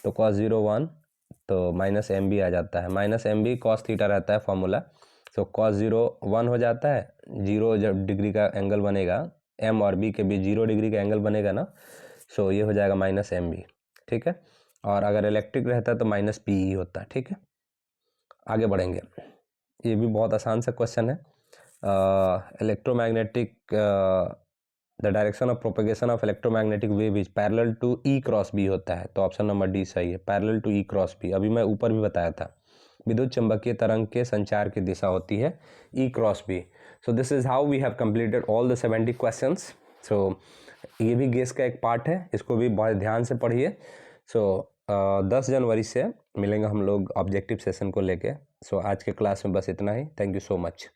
तो cos 0 1, तो माइनस एम बी आ जाता है, minus M B cos theta रहता है फॉर्मूला, तो cos 0 1 हो जाता है, 0 जब डिग्री का एंगल बनेगा, एम और बी के बीच 0 डिग्री का एंगल बनेगा ना, सो ये हो जाएगा माइनस एम बी, ठीक है। और अगर इलेक्ट्रिक रहता है तो माइनस पी ई होता है, ठीक है। आगे बढ़ेंगे, ये भी बहुत आसान सा क्वेश्चन है। Electromagnetic the direction of propagation of electromagnetic wave is parallel to E cross B होता है, तो ऑप्शन नंबर डी सही है, parallel to E cross B. अभी मैं ऊपर भी बताया था, विद्युत चंबकीय तरंग के संचार की दिशा होती है E cross B. So this is how we have completed all the 70 questions. सो ये भी गेस का एक पार्ट है, इसको भी बहुत ध्यान से पढ़िए। सो 10 जनवरी से मिलेंगे हम लोग ऑब्जेक्टिव सेशन को लेके। सो आज के क्लास में बस इतना ही। Thank you so much.